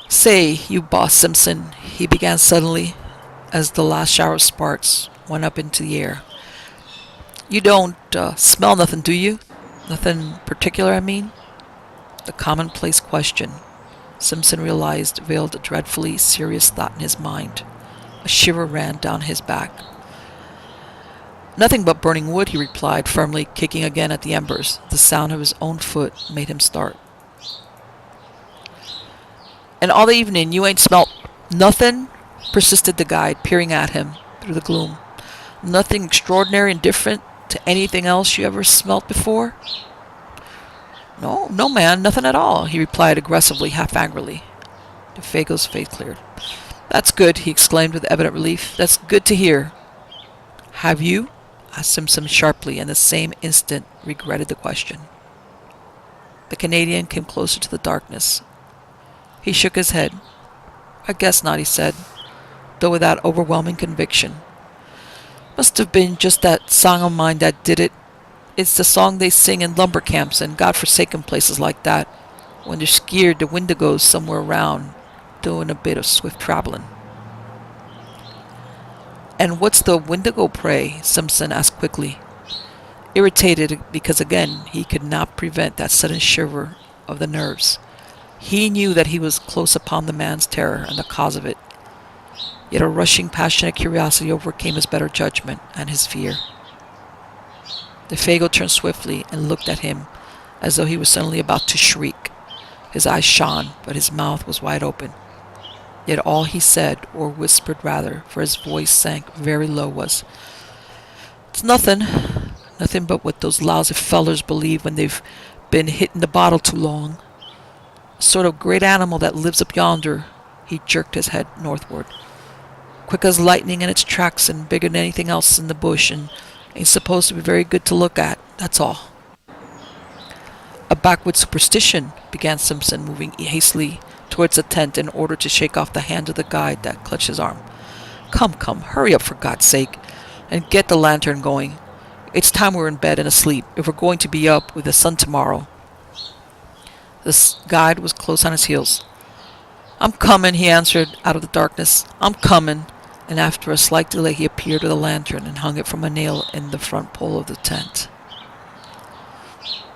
"Say, you boss Simpson," he began suddenly, as the last shower of sparks went up into the air. "You don't smell nothing, do you? Nothing particular, I mean?" The commonplace question, Simpson realized, veiled a dreadfully serious thought in his mind. A shiver ran down his back. "Nothing but burning wood," he replied, firmly, kicking again at the embers. The sound of his own foot made him start. "And all the evening you ain't smelt nothing?" persisted the guide, peering at him through the gloom. "Nothing extraordinary and different to anything else you ever smelt before?" No, man, nothing at all," he replied aggressively, half angrily. Déefago's face cleared. "That's good," he exclaimed with evident relief. "That's good to hear." "Have you?" asked Simpson sharply, and the same instant regretted the question. The Canadian came closer to the darkness. He shook his head. "I guess not," he said, though without overwhelming conviction. "Must have been just that song of mine that did it. It's the song they sing in lumber camps and God-forsaken places like that, when they're scared the Wendigo's somewhere around, doing a bit of swift traveling." "And what's the Wendigo, pray?" Simpson asked quickly, irritated because again he could not prevent that sudden shiver of the nerves. He knew that he was close upon the man's terror and the cause of it, yet a rushing, passionate curiosity overcame his better judgment and his fear. Déefago turned swiftly and looked at him as though he was suddenly about to shriek. His eyes shone, but his mouth was wide open. Yet all he said, or whispered rather, for his voice sank very low, was, "It's nothing. Nothing but what those lousy fellers believe when they've been hitting the bottle too long. A sort of great animal that lives up yonder." He jerked his head northward. "Quick as lightning in its tracks and bigger than anything else in the bush, and ain't supposed to be very good to look at, that's all." "A backwoods superstition," began Simpson, moving hastily towards the tent in order to shake off the hand of the guide that clutched his arm. Come, hurry up for God's sake, and get the lantern going. It's time we're in bed and asleep, if we're going to be up with the sun tomorrow." The guide was close on his heels. "I'm coming," he answered out of the darkness. "I'm coming." And after a slight delay he appeared with a lantern and hung it from a nail in the front pole of the tent.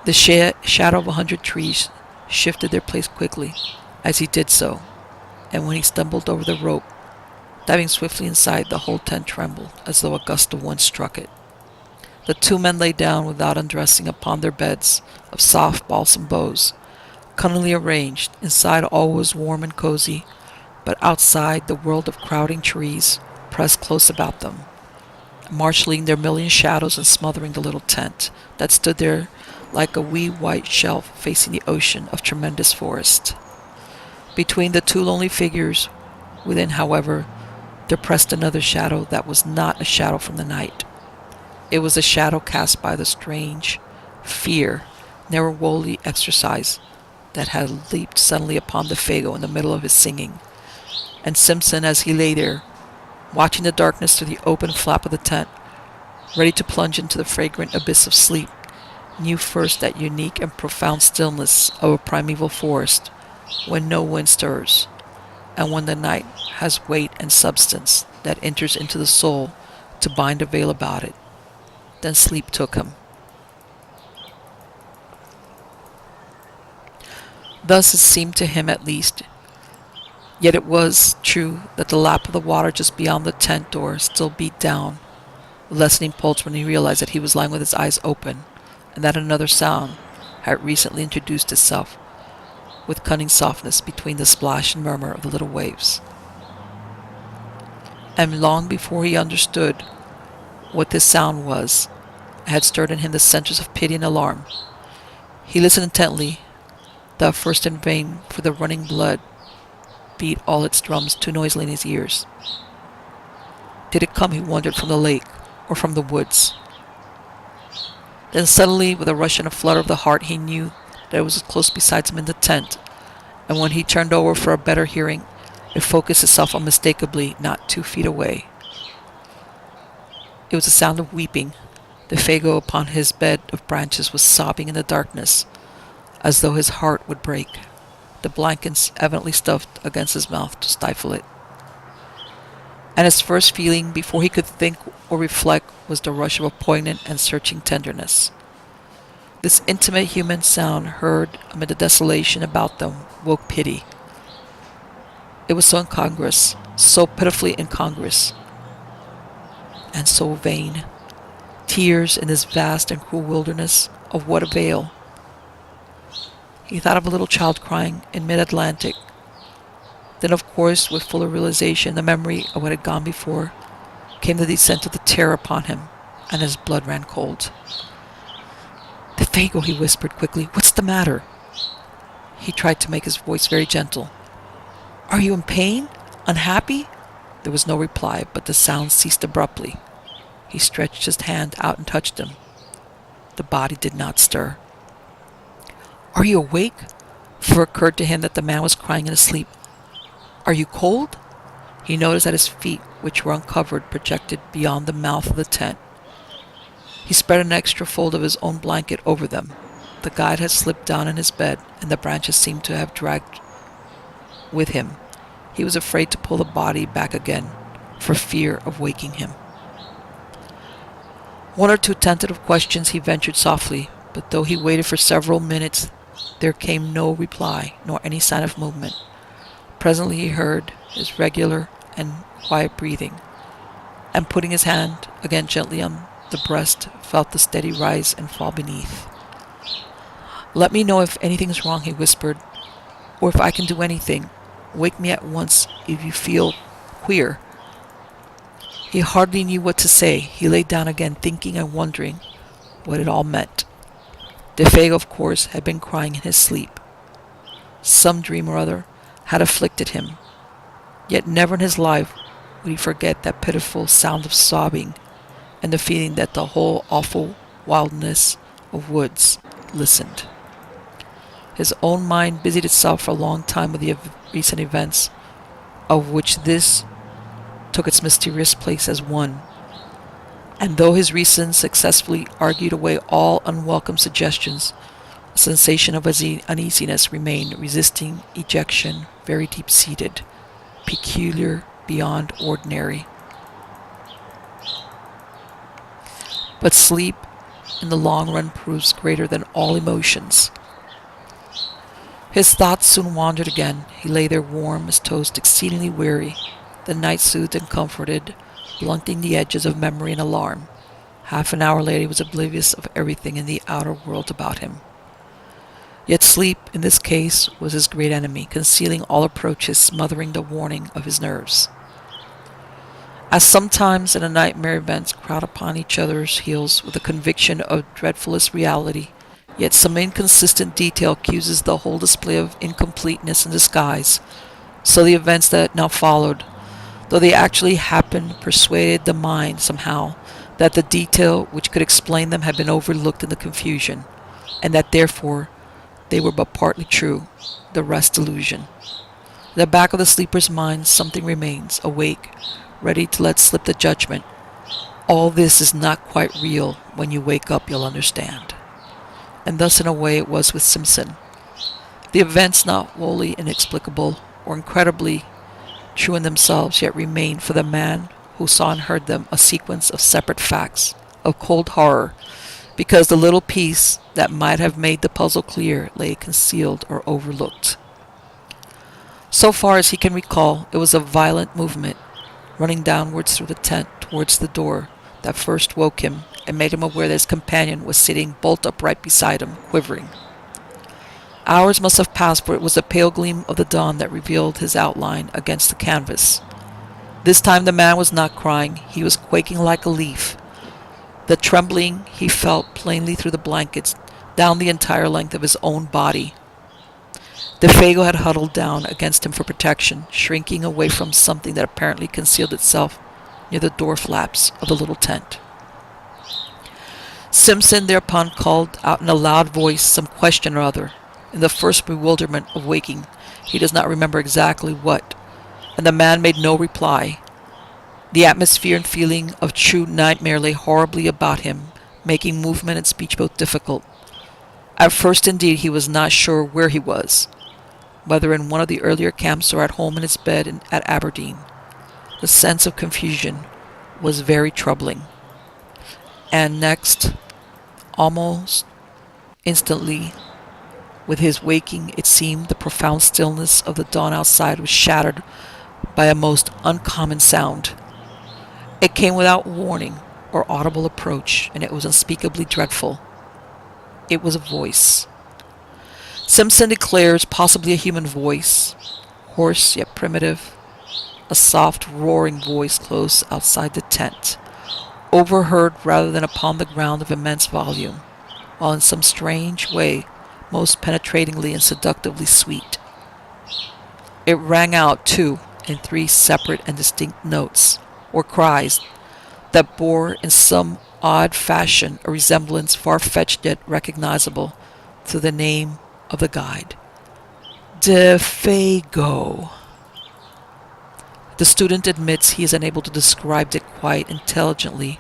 The shadow of 100 trees shifted their place quickly as he did so, and when he stumbled over the rope, Diving swiftly inside, the whole tent trembled, as though a gust of wind struck it. The two men lay down without undressing upon their beds of soft balsam boughs, cunningly arranged. Inside all was warm and cozy, but outside the world of crowding trees pressed close about them, marshalling their million shadows and smothering the little tent that stood there like a wee white shelf facing the ocean of tremendous forest. Between the two lonely figures within, however, there pressed another shadow that was not a shadow from the night. It was a shadow cast by the strange fear, never wholly exorcised, that had leaped suddenly upon Déefago in the middle of his singing. And Simpson, as he lay there, watching the darkness through the open flap of the tent, ready to plunge into the fragrant abyss of sleep, knew first that unique and profound stillness of a primeval forest, when no wind stirs, and when the night has weight and substance that enters into the soul to bind a veil about it. Then sleep took him. Thus it seemed to him, at least. Yet it was true that the lap of the water just beyond the tent door still beat down with lessening pulse when he realized that he was lying with his eyes open, and that another sound had recently introduced itself with cunning softness between the splash and murmur of the little waves. And long before he understood what this sound was, it had stirred in him the centers of pity and alarm. He listened intently, though first in vain, for the running blood beat all its drums too noisily in his ears. Did it come, he wondered, from the lake or from the woods? Then suddenly, with a rush and a flutter of the heart, he knew that it was close beside him in the tent, and when he turned over for a better hearing, it focused itself unmistakably not 2 feet away. It was a sound of weeping. Déefago upon his bed of branches was sobbing in the darkness, as though his heart would break, the blankets evidently stuffed against his mouth to stifle it. And his first feeling, before he could think or reflect, was the rush of a poignant and searching tenderness. This intimate human sound, heard amid the desolation about them, woke pity. It was so incongruous, so pitifully incongruous, and so vain. Tears in this vast and cruel wilderness, of what avail? He thought of a little child crying in mid-Atlantic. Then, of course, with fuller realization, the memory of what had gone before, came the descent of the terror upon him, and his blood ran cold. "Déefago," he whispered quickly, "what's the matter?" He tried to make his voice very gentle. "Are you in pain? Unhappy?" There was no reply, but the sound ceased abruptly. He stretched his hand out and touched him. The body did not stir. "Are you awake?" For it occurred to him that the man was crying in his sleep. "Are you cold?" He noticed that his feet, which were uncovered, projected beyond the mouth of the tent. He spread an extra fold of his own blanket over them. The guide had slipped down in his bed, and the branches seemed to have dragged with him. He was afraid to pull the body back again, for fear of waking him. One or two tentative questions he ventured softly, but though he waited for several minutes, there came no reply, nor any sign of movement. Presently he heard his regular and quiet breathing, and putting his hand again gently on the breast, felt the steady rise and fall beneath. "Let me know if anything's wrong," he whispered, "or if I can do anything. Wake me at once if you feel queer." He hardly knew what to say. He lay down again, thinking and wondering what it all meant. Déefago, of course, had been crying in his sleep. Some dream or other had afflicted him. Yet never in his life would he forget that pitiful sound of sobbing and the feeling that the whole awful wildness of woods listened. His own mind busied itself for a long time with the recent events, of which this took its mysterious place as one. And though his reason successfully argued away all unwelcome suggestions, a sensation of uneasiness remained, resisting ejection, very deep-seated, peculiar beyond ordinary. But sleep, in the long run, proves greater than all emotions. His thoughts soon wandered again. He lay there warm as toast, exceedingly weary, The night soothed and comforted, blunting the edges of memory and alarm. Half an hour later he was oblivious of everything in the outer world about him. Yet sleep, in this case, was his great enemy, concealing all approaches, smothering the warning of his nerves. As sometimes in a nightmare events crowd upon each other's heels with the conviction of dreadfulest reality, yet some inconsistent detail accuses the whole display of incompleteness and disguise, so the events that now followed, though they actually happened, persuaded the mind somehow that the detail which could explain them had been overlooked in the confusion, and that therefore they were but partly true, the rest illusion. In the back of the sleeper's mind something remains, awake, ready to let slip the judgment. All this is not quite real. When you wake up, you'll understand. And thus, in a way, it was with Simpson. The events, not wholly inexplicable or incredibly true in themselves, yet remained for the man who saw and heard them a sequence of separate facts, of cold horror, because the little piece that might have made the puzzle clear lay concealed or overlooked. So far as he can recall, it was a violent movement, running downwards through the tent towards the door, that first woke him and made him aware that his companion was sitting bolt upright beside him, quivering. Hours must have passed, for it was the pale gleam of the dawn that revealed his outline against the canvas. This time the man was not crying. He was quaking like a leaf. The trembling he felt plainly through the blankets, down the entire length of his own body. Déefago had huddled down against him for protection, shrinking away from something that apparently concealed itself near the door flaps of the little tent. Simpson thereupon called out in a loud voice some question or other. In the first bewilderment of waking, he does not remember exactly what, and the man made no reply. The atmosphere and feeling of true nightmare lay horribly about him, making movement and speech both difficult. At first, indeed, he was not sure where he was, whether in one of the earlier camps or at home in his bed at Aberdeen. The sense of confusion was very troubling. And next, almost instantly, with his waking, it seemed the profound stillness of the dawn outside was shattered by a most uncommon sound. It came without warning or audible approach, and it was unspeakably dreadful. It was a voice. Simpson declares possibly a human voice, hoarse yet primitive, a soft roaring voice close outside the tent, overheard rather than upon the ground of immense volume, while in some strange way most penetratingly and seductively sweet. It rang out, too, in 3 separate and distinct notes, or cries, that bore in some odd fashion a resemblance far-fetched yet recognizable to the name of the guide. Déefago. The student admits he is unable to describe it quite intelligently,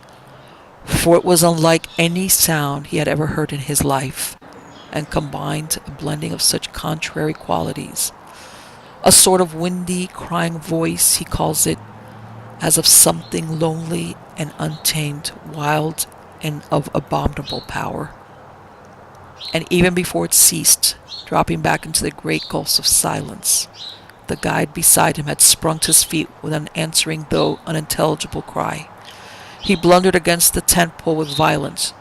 for it was unlike any sound he had ever heard in his life, and combined a blending of such contrary qualities. A sort of windy, crying voice, he calls it, as of something lonely and untamed, wild and of abominable power. And even before it ceased, dropping back into the great gulfs of silence, the guide beside him had sprung to his feet with an answering though unintelligible cry. He blundered against the tent pole with violence,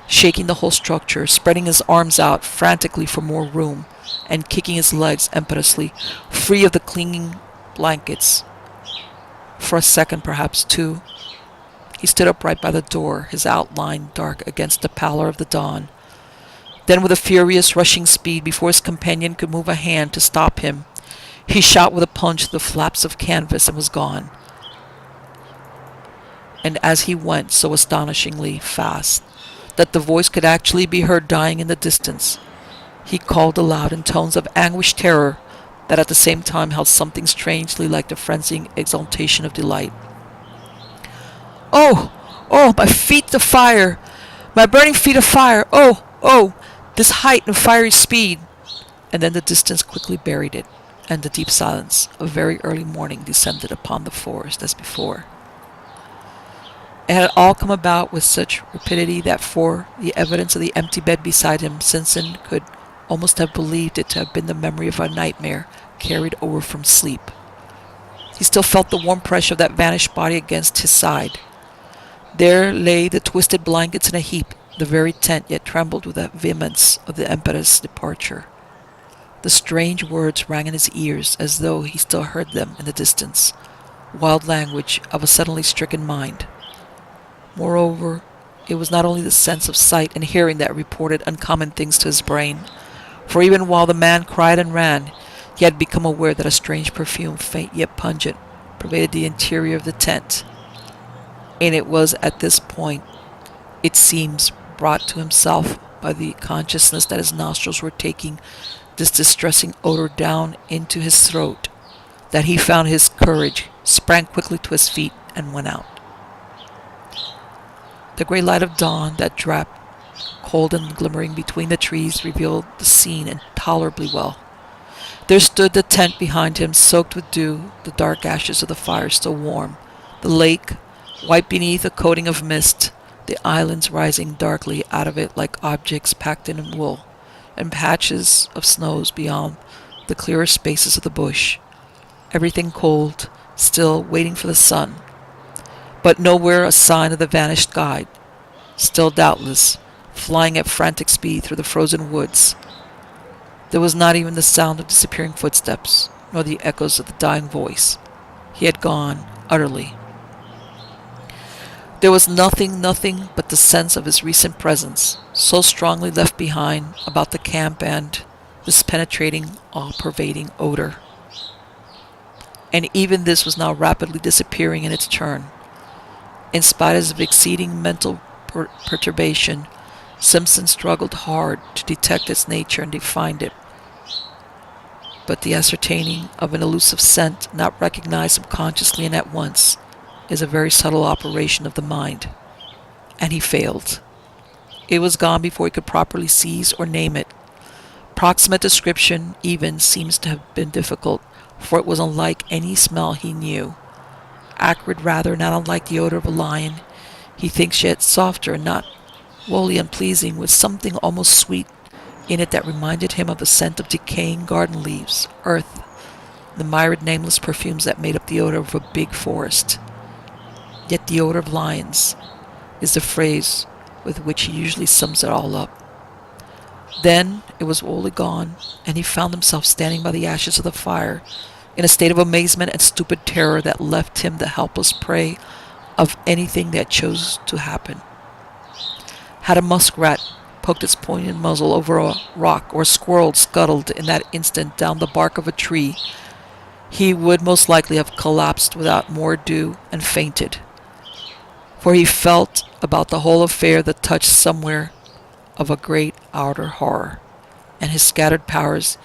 shaking the whole structure, spreading his arms out frantically for more room, and kicking his legs impetuously, free of the clinging blankets. For a second, perhaps 2, he stood upright by the door, his outline dark against the pallor of the dawn. Then, with a furious, rushing speed, before his companion could move a hand to stop him, he shot with a punch the flaps of canvas and was gone. And as he went so astonishingly fast that the voice could actually be heard dying in the distance, he called aloud in tones of anguished terror that at the same time held something strangely like the frenzied exultation of delight. "Oh, oh, my feet of fire! My burning feet of fire! Oh, oh, this height and fiery speed!" And then the distance quickly buried it, and the deep silence of very early morning descended upon the forest as before. It had all come about with such rapidity that for the evidence of the empty bed beside him, Simpson could almost have believed it to have been the memory of a nightmare carried over from sleep. He still felt the warm pressure of that vanished body against his side. There lay the twisted blankets in a heap. The very tent yet trembled with the vehemence of the impetus departure. The strange words rang in his ears as though he still heard them in the distance, wild language of a suddenly stricken mind. Moreover, it was not only the sense of sight and hearing that reported uncommon things to his brain, for even while the man cried and ran, he had become aware that a strange perfume, faint yet pungent, pervaded the interior of the tent. And it was at this point, it seems, brought to himself by the consciousness that his nostrils were taking this distressing odor down into his throat, that he found his courage, sprang quickly to his feet, and went out. The grey light of dawn that dropped, cold and glimmering between the trees, revealed the scene intolerably well. There stood the tent behind him, soaked with dew, the dark ashes of the fire still warm, the lake, white beneath a coating of mist, the islands rising darkly out of it like objects packed in wool, and patches of snows beyond the clearer spaces of the bush. Everything cold, still waiting for the sun, but nowhere a sign of the vanished guide, still doubtless flying at frantic speed through the frozen woods. There was not even the sound of disappearing footsteps, nor the echoes of the dying voice. He had gone utterly. There was nothing but the sense of his recent presence, so strongly left behind about the camp, and this penetrating, all-pervading odor. And even this was now rapidly disappearing in its turn. In spite of his exceeding mental perturbation, Simpson struggled hard to detect its nature and define it. But the ascertaining of an elusive scent not recognized subconsciously and at once is a very subtle operation of the mind. And he failed. It was gone before he could properly seize or name it. Proximate description even seems to have been difficult, for it was unlike any smell he knew. Acrid rather, not unlike the odor of a lion. He thinks yet softer and not wholly unpleasing, with something almost sweet in it that reminded him of the scent of decaying garden leaves, earth, the myriad nameless perfumes that made up the odor of a big forest. Yet the odor of lions is the phrase with which he usually sums it all up. Then it was wholly gone, and he found himself standing by the ashes of the fire, in a state of amazement and stupid terror that left him the helpless prey of anything that chose to happen. Had a muskrat poked its pointed muzzle over a rock, or a squirrel scuttled in that instant down the bark of a tree, he would most likely have collapsed without more ado and fainted. For he felt about the whole affair the touch somewhere of a great outer horror, and his scattered powers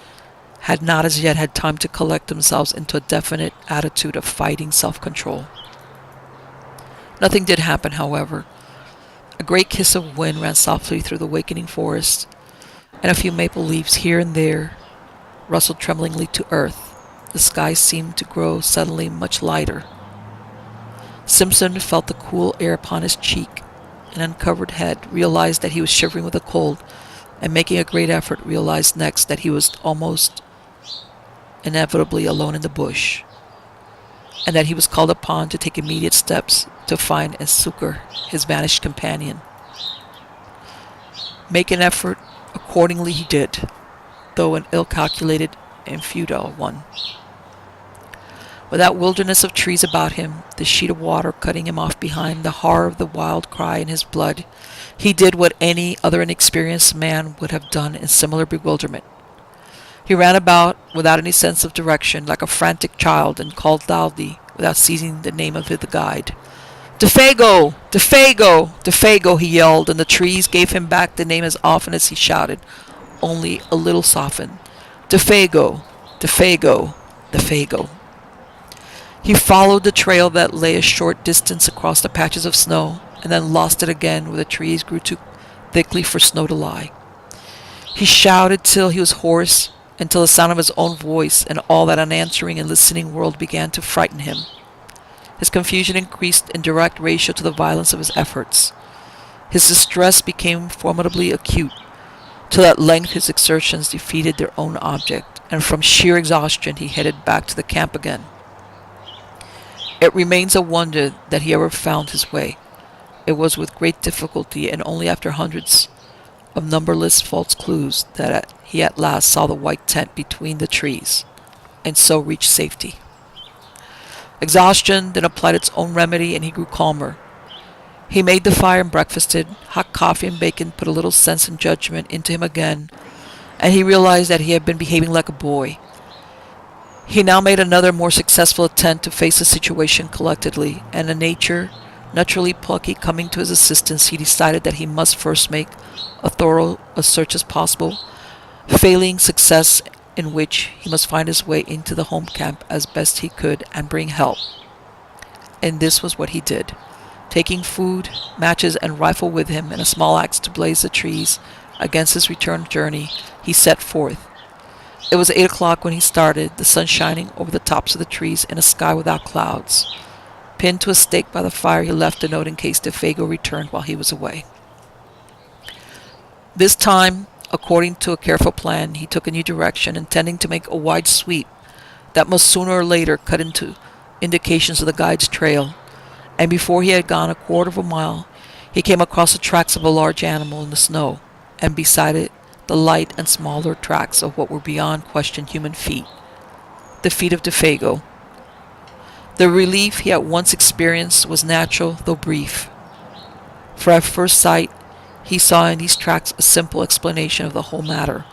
had not as yet had time to collect themselves into a definite attitude of fighting self-control. Nothing did happen, however. A great kiss of wind ran softly through the awakening forest, and a few maple leaves here and there rustled tremblingly to earth. The sky seemed to grow suddenly much lighter. Simpson felt the cool air upon his cheek, and uncovered head, realized that he was shivering with the cold, and making a great effort, realized next that he was almost inevitably alone in the bush, and that he was called upon to take immediate steps to find and succor his vanished companion. Make an effort accordingly he did, though an ill-calculated and futile one. With that wilderness of trees about him, the sheet of water cutting him off behind, the horror of the wild cry in his blood, he did what any other inexperienced man would have done in similar bewilderment. He ran about without any sense of direction, like a frantic child, and called loudly, without seizing the name of the guide. "Déefago! Déefago! Déefago!" he yelled, and the trees gave him back the name as often as he shouted, only a little softened. "Déefago! Déefago! Déefago!" He followed the trail that lay a short distance across the patches of snow, and then lost it again where the trees grew too thickly for snow to lie. He shouted till he was hoarse, until the sound of his own voice and all that unanswering and listening world began to frighten him. His confusion increased in direct ratio to the violence of his efforts. His distress became formidably acute, till at length his exertions defeated their own object, and from sheer exhaustion he headed back to the camp again. It remains a wonder that he ever found his way. It was with great difficulty and only after hundreds of numberless false clues that he at last saw the white tent between the trees, and so reached safety. Exhaustion then applied its own remedy, and he grew calmer. He made the fire and breakfasted. Hot coffee and bacon put a little sense and judgment into him again, and he realized that he had been behaving like a boy. He now made another more successful attempt to face the situation collectedly, and a nature naturally plucky coming to his assistance, he decided that he must first make a thorough a search as possible, failing success in which he must find his way into the home camp as best he could and bring help. And this was what he did. Taking food, matches, and rifle with him, and a small axe to blaze the trees against his return journey, he set forth. It was 8 o'clock when he started, the sun shining over the tops of the trees in a sky without clouds. Pinned to a stake by the fire, he left a note in case Déefago returned while he was away. This time, according to a careful plan, he took a new direction, intending to make a wide sweep that must sooner or later cut into indications of the guide's trail. And before he had gone a quarter of a mile, he came across the tracks of a large animal in the snow, and beside it the light and smaller tracks of what were beyond question human feet, the feet of Déefago. The relief he at once experienced was natural, though brief. For at first sight, he saw in these tracks a simple explanation of the whole matter.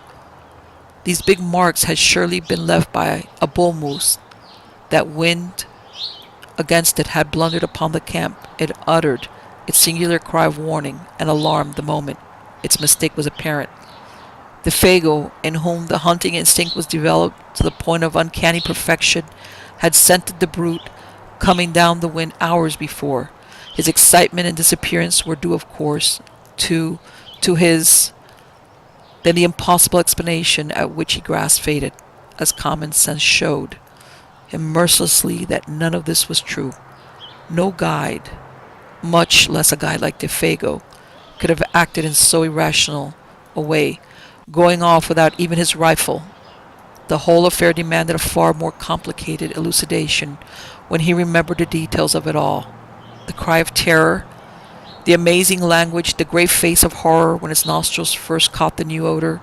These big marks had surely been left by a bull moose. That wind against it had blundered upon the camp. It uttered its singular cry of warning and alarm the moment its mistake was apparent. Déefago, in whom the hunting instinct was developed to the point of uncanny perfection, had scented the brute coming down the wind hours before. His excitement and disappearance were due, of course, to his... Then the impossible explanation at which he grasped faded, as common sense showed him mercilessly that none of this was true. No guide, much less a guide like Déefago, could have acted in so irrational a way, going off without even his rifle. The whole affair demanded a far more complicated elucidation when he remembered the details of it all. The cry of terror, the amazing language, the grave face of horror when his nostrils first caught the new odor,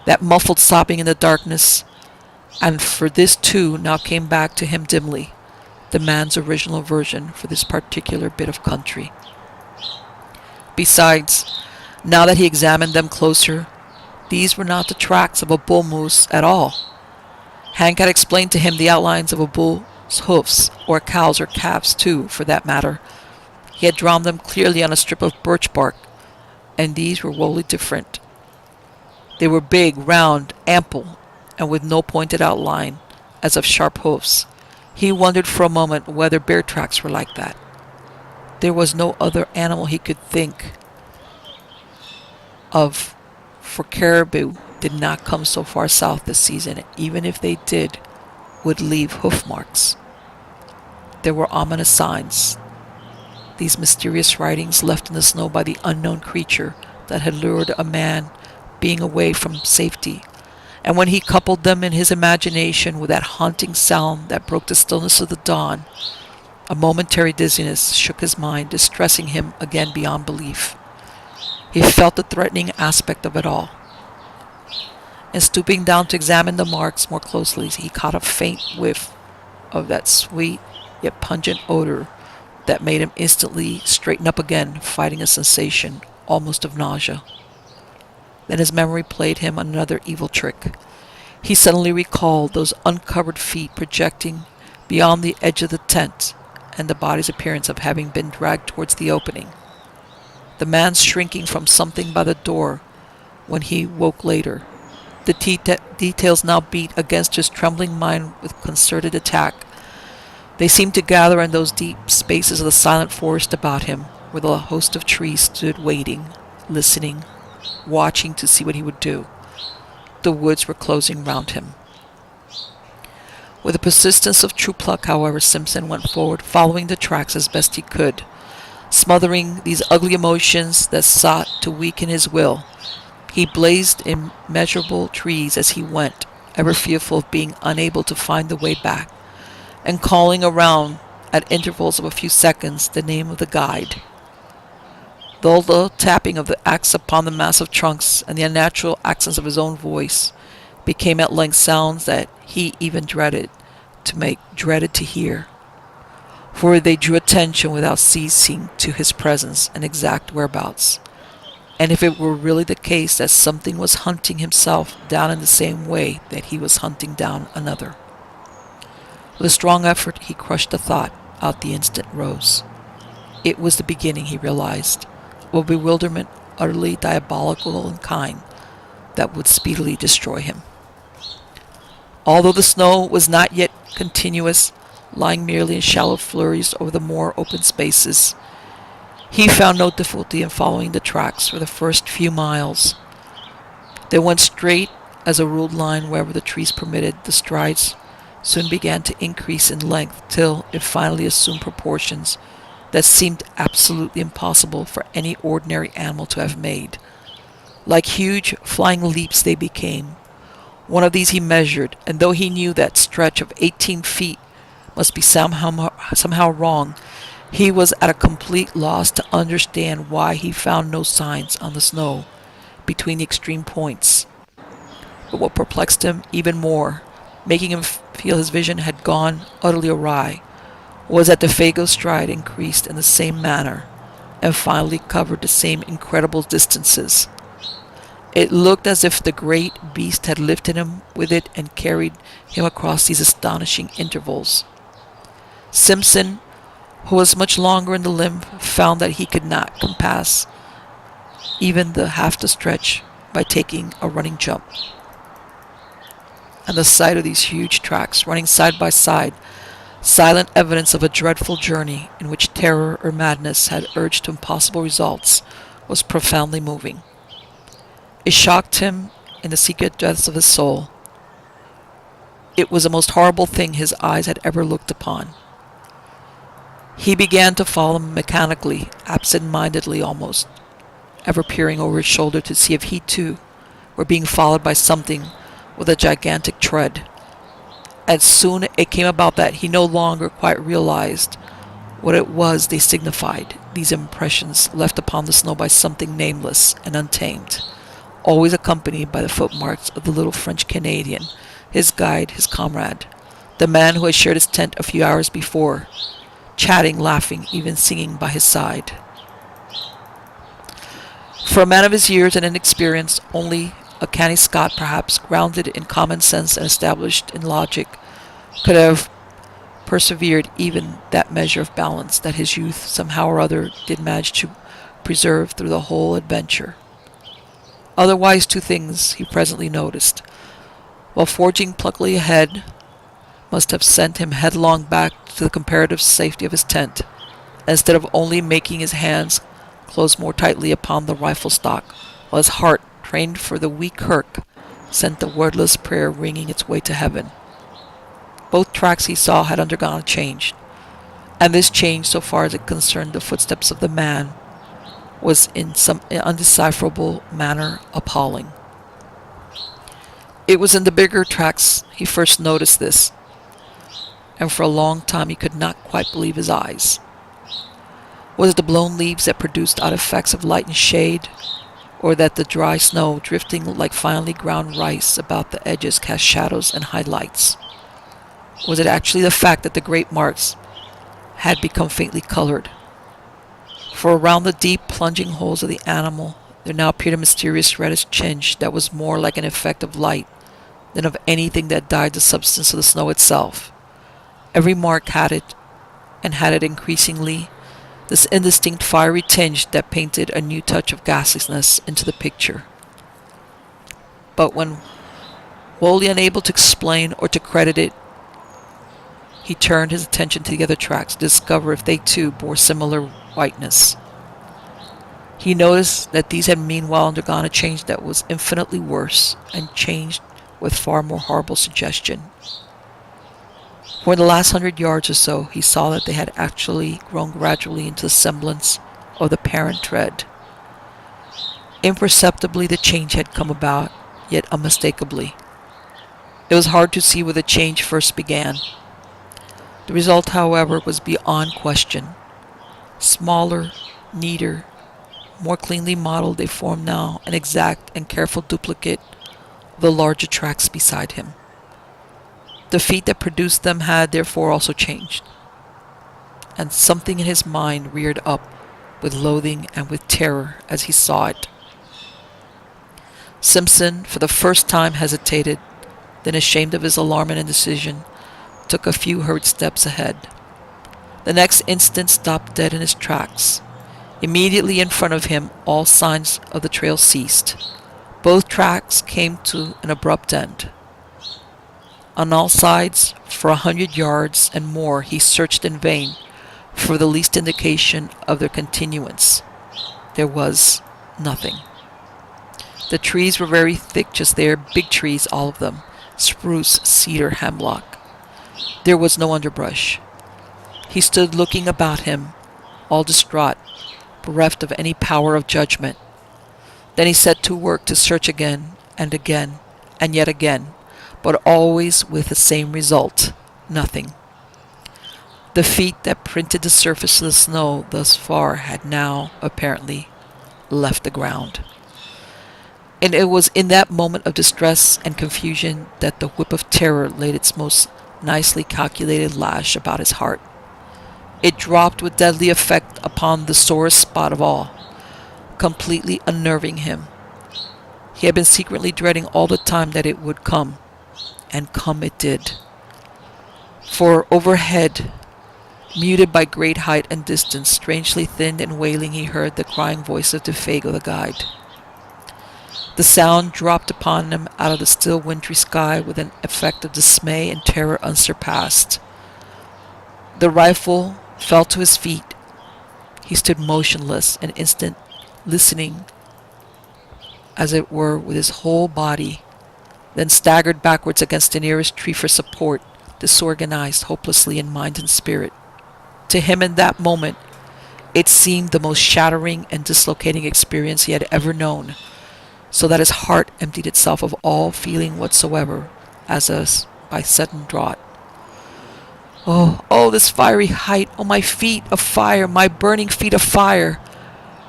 that muffled sobbing in the darkness. And for this too now came back to him dimly, the man's original version for this particular bit of country. Besides, now that he examined them closer, these were not the tracks of a bull moose at all. Hank had explained to him the outlines of a bull's hoofs, or a cow's or calf's too, for that matter. He had drawn them clearly on a strip of birch bark, and these were wholly different. They were big, round, ample, and with no pointed outline, as of sharp hoofs. He wondered for a moment whether bear tracks were like that. There was no other animal he could think of, for caribou did not come so far south this season, even if they did, would leave hoof marks. There were ominous signs, these mysterious writings left in the snow by the unknown creature that had lured a man being away from safety. And when he coupled them in his imagination with that haunting sound that broke the stillness of the dawn, a momentary dizziness shook his mind, distressing him again beyond belief. He felt the threatening aspect of it all. And stooping down to examine the marks more closely, he caught a faint whiff of that sweet yet pungent odor that made him instantly straighten up again, fighting a sensation almost of nausea. Then his memory played him another evil trick. He suddenly recalled those uncovered feet projecting beyond the edge of the tent, and the body's appearance of having been dragged towards the opening. The man shrinking from something by the door when he woke later. The details now beat against his trembling mind with concerted attack. They seemed to gather in those deep spaces of the silent forest about him, where the host of trees stood waiting, listening, watching to see what he would do. The woods were closing round him. With the persistence of true pluck, however, Simpson went forward, following the tracks as best he could, smothering these ugly emotions that sought to weaken his will. He blazed immeasurable trees as he went, ever fearful of being unable to find the way back, and calling around at intervals of a few seconds, the name of the guide. The dull tapping of the axe upon the massive trunks and the unnatural accents of his own voice became at length sounds that he even dreaded to hear, for they drew attention without ceasing to his presence and exact whereabouts. And if it were really the case that something was hunting himself down in the same way that he was hunting down another. With a strong effort, he crushed the thought out the instant rose. It was the beginning, he realized, of a bewilderment utterly diabolical in kind that would speedily destroy him. Although the snow was not yet continuous, lying merely in shallow flurries over the more open spaces, he found no difficulty in following the tracks for the first few miles. They went straight as a ruled line wherever the trees permitted. The strides soon began to increase in length till it finally assumed proportions that seemed absolutely impossible for any ordinary animal to have made. Like huge flying leaps they became. One of these he measured, and though he knew that stretch of 18 feet must be somehow wrong, he was at a complete loss to understand why he found no signs on the snow between the extreme points. But what perplexed him even more, making him feel his vision had gone utterly awry, was that Déefago's stride increased in the same manner and finally covered the same incredible distances. It looked as if the great beast had lifted him with it and carried him across these astonishing intervals. Simpson, who was much longer in the limb, found that he could not compass even half the stretch by taking a running jump. And the sight of these huge tracks running side by side, silent evidence of a dreadful journey in which terror or madness had urged to impossible results, was profoundly moving. It shocked him in the secret depths of his soul. It was the most horrible thing his eyes had ever looked upon. He began to follow them mechanically, absent-mindedly almost, ever peering over his shoulder to see if he too were being followed by something with a gigantic tread. And soon it came about that he no longer quite realized what it was they signified, these impressions left upon the snow by something nameless and untamed, always accompanied by the footmarks of the little French Canadian, his guide, his comrade, the man who had shared his tent a few hours before, chatting, laughing, even singing by his side. For a man of his years and inexperience, only a canny Scot, perhaps, grounded in common sense and established in logic, could have persevered even that measure of balance that his youth somehow or other did manage to preserve through the whole adventure. Otherwise, two things he presently noticed, while forging pluckily ahead, must have sent him headlong back to the comparative safety of his tent, instead of only making his hands close more tightly upon the rifle stock, while his heart, trained for the wee kirk, sent the wordless prayer ringing its way to heaven. Both tracks he saw had undergone a change, and this change, so far as it concerned the footsteps of the man, was in some undecipherable manner appalling. It was in the bigger tracks he first noticed this, and for a long time he could not quite believe his eyes. Was it the blown leaves that produced odd effects of light and shade, or that the dry snow drifting like finely ground rice about the edges cast shadows and highlights? Was it actually the fact that the great marks had become faintly colored? For around the deep plunging holes of the animal there now appeared a mysterious reddish tinge that was more like an effect of light than of anything that dyed the substance of the snow itself. Every mark had it, and had it increasingly, this indistinct fiery tinge that painted a new touch of ghastliness into the picture. But when wholly unable to explain or to credit it, he turned his attention to the other tracks to discover if they too bore similar whiteness. He noticed that these had meanwhile undergone a change that was infinitely worse, and changed with far more horrible suggestion. For in the last 100 yards or so, he saw that they had actually grown gradually into the semblance of the parent tread. Imperceptibly the change had come about, yet unmistakably. It was hard to see where the change first began. The result, however, was beyond question. Smaller, neater, more cleanly modeled, they formed now an exact and careful duplicate of the larger tracks beside him. The feet that produced them had therefore also changed, and something in his mind reared up with loathing and with terror as he saw it. Simpson, for the first time, hesitated, then, ashamed of his alarm and indecision, took a few hurried steps ahead. The next instant stopped dead in his tracks. Immediately in front of him, all signs of the trail ceased. Both tracks came to an abrupt end. On all sides, for 100 yards and more, he searched in vain for the least indication of their continuance. There was nothing. The trees were very thick just there, big trees, all of them, spruce, cedar, hemlock. There was no underbrush. He stood looking about him, all distraught, bereft of any power of judgment. Then he set to work to search again, and yet again, but always with the same result, nothing. The feet that printed the surface of the snow thus far had now, apparently, left the ground. And it was in that moment of distress and confusion that the whip of terror laid its most nicely calculated lash about his heart. It dropped with deadly effect upon the sorest spot of all, completely unnerving him. He had been secretly dreading all the time that it would come, and come it did. For overhead, muted by great height and distance, strangely thinned and wailing, he heard the crying voice of Déefago the guide. The sound dropped upon him out of the still wintry sky with an effect of dismay and terror unsurpassed. The rifle fell to his feet. He stood motionless an instant, listening, as it were, with his whole body, then staggered backwards against the nearest tree for support, disorganized hopelessly in mind and spirit. To him in that moment, it seemed the most shattering and dislocating experience he had ever known, so that his heart emptied itself of all feeling whatsoever, as by sudden draught. Oh, this fiery height! Oh, my feet of fire, my burning feet of fire!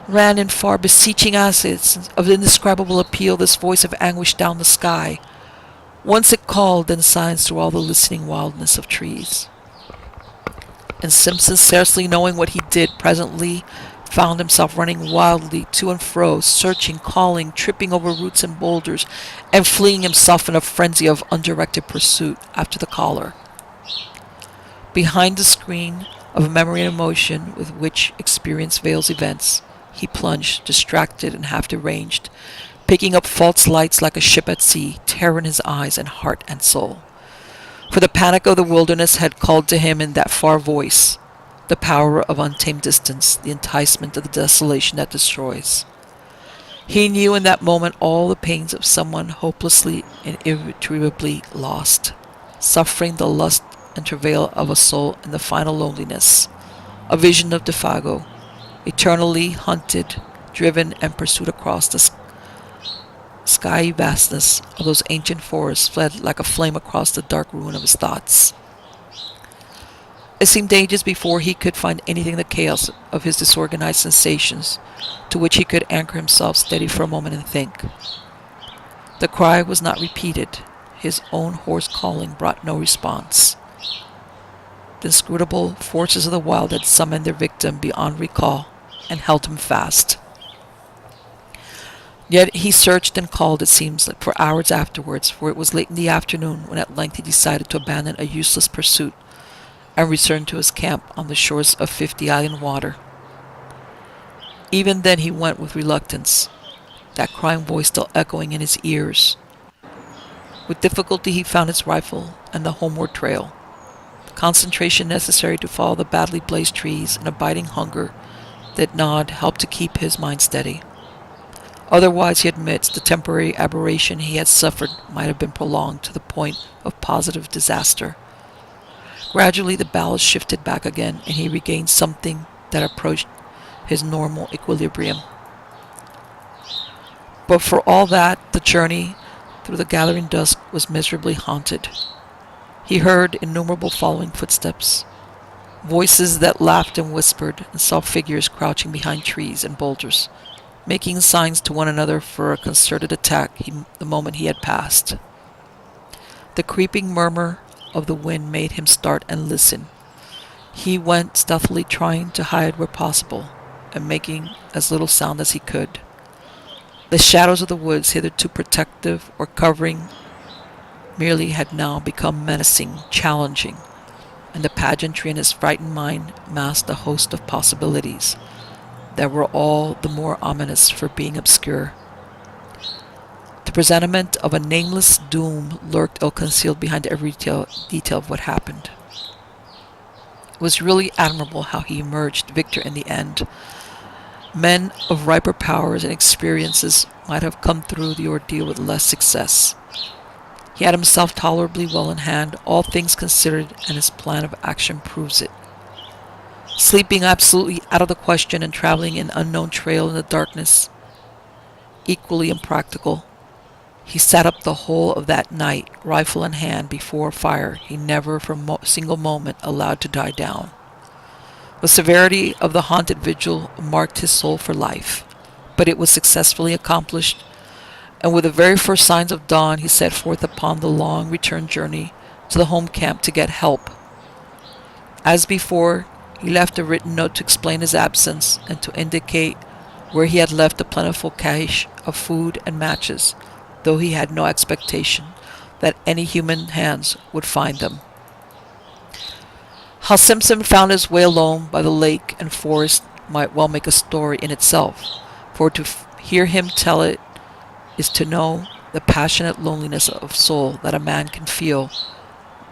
Ran in far beseeching accents of indescribable appeal this voice of anguish down the sky. Once it called, then signs through all the listening wildness of trees. And Simpson, scarcely knowing what he did, presently found himself running wildly to and fro, searching, calling, tripping over roots and boulders, and fleeing himself in a frenzy of undirected pursuit after the caller. Behind the screen of memory and emotion with which experience veils events, he plunged, distracted and half deranged, picking up false lights like a ship at sea, terror in his eyes and heart and soul. For the panic of the wilderness had called to him in that far voice, the power of untamed distance, the enticement of the desolation that destroys. He knew in that moment all the pains of someone hopelessly and irretrievably lost, suffering the lust and travail of a soul in the final loneliness, a vision of Déefago, eternally hunted, driven, and pursued across the skyey vastness of those ancient forests, fled like a flame across the dark ruin of his thoughts. It seemed ages before he could find anything in the chaos of his disorganized sensations to which he could anchor himself steady for a moment and think. The cry was not repeated. His own hoarse calling brought no response. The inscrutable forces of the wild had summoned their victim beyond recall and held him fast. Yet he searched and called, it seems, for hours afterwards, for it was late in the afternoon when at length he decided to abandon a useless pursuit and return to his camp on the shores of 50 Island Water. Even then he went with reluctance, that crying voice still echoing in his ears. With difficulty he found his rifle and the homeward trail. The concentration necessary to follow the badly blazed trees and abiding hunger that gnawed helped to keep his mind steady. Otherwise, he admits, the temporary aberration he had suffered might have been prolonged to the point of positive disaster. Gradually the ballast shifted back again, and he regained something that approached his normal equilibrium. But for all that, the journey through the gathering dusk was miserably haunted. He heard innumerable following footsteps, voices that laughed and whispered, and saw figures crouching behind trees and boulders, making signs to one another for a concerted attack the moment he had passed. The creeping murmur of the wind made him start and listen. He went stealthily, trying to hide where possible, and making as little sound as he could. The shadows of the woods, hitherto protective or covering, merely had now become menacing, challenging, and the pageantry in his frightened mind masked a host of possibilities that were all the more ominous for being obscure. The presentiment of a nameless doom lurked ill-concealed behind every detail of what happened. It was really admirable how he emerged victor in the end. Men of riper powers and experiences might have come through the ordeal with less success. He had himself tolerably well in hand, all things considered, and his plan of action proves it. Sleeping absolutely out of the question and traveling an unknown trail in the darkness, equally impractical, he sat up the whole of that night, rifle in hand, before a fire he never for a single moment allowed to die down. The severity of the haunted vigil marked his soul for life, but it was successfully accomplished, and with the very first signs of dawn he set forth upon the long return journey to the home camp to get help. As before, he left a written note to explain his absence and to indicate where he had left a plentiful cache of food and matches, though he had no expectation that any human hands would find them. How Simpson found his way alone by the lake and forest might well make a story in itself, for to hear him tell it is to know the passionate loneliness of soul that a man can feel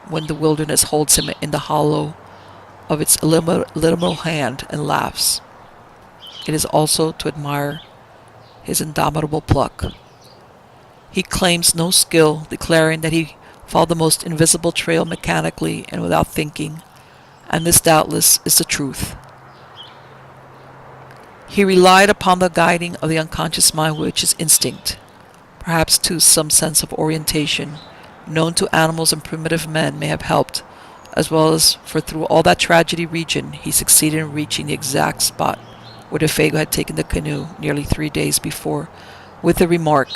when the wilderness holds him in the hollow of its illimitable hand and laughs. It is also to admire his indomitable pluck. He claims no skill, declaring that he followed the most invisible trail mechanically and without thinking, and this doubtless is the truth. He relied upon the guiding of the unconscious mind, which is instinct, perhaps too some sense of orientation, known to animals and primitive men, may have helped, as well as for through all that tragedy region he succeeded in reaching the exact spot where Déefago had taken the canoe nearly 3 days before, with the remark,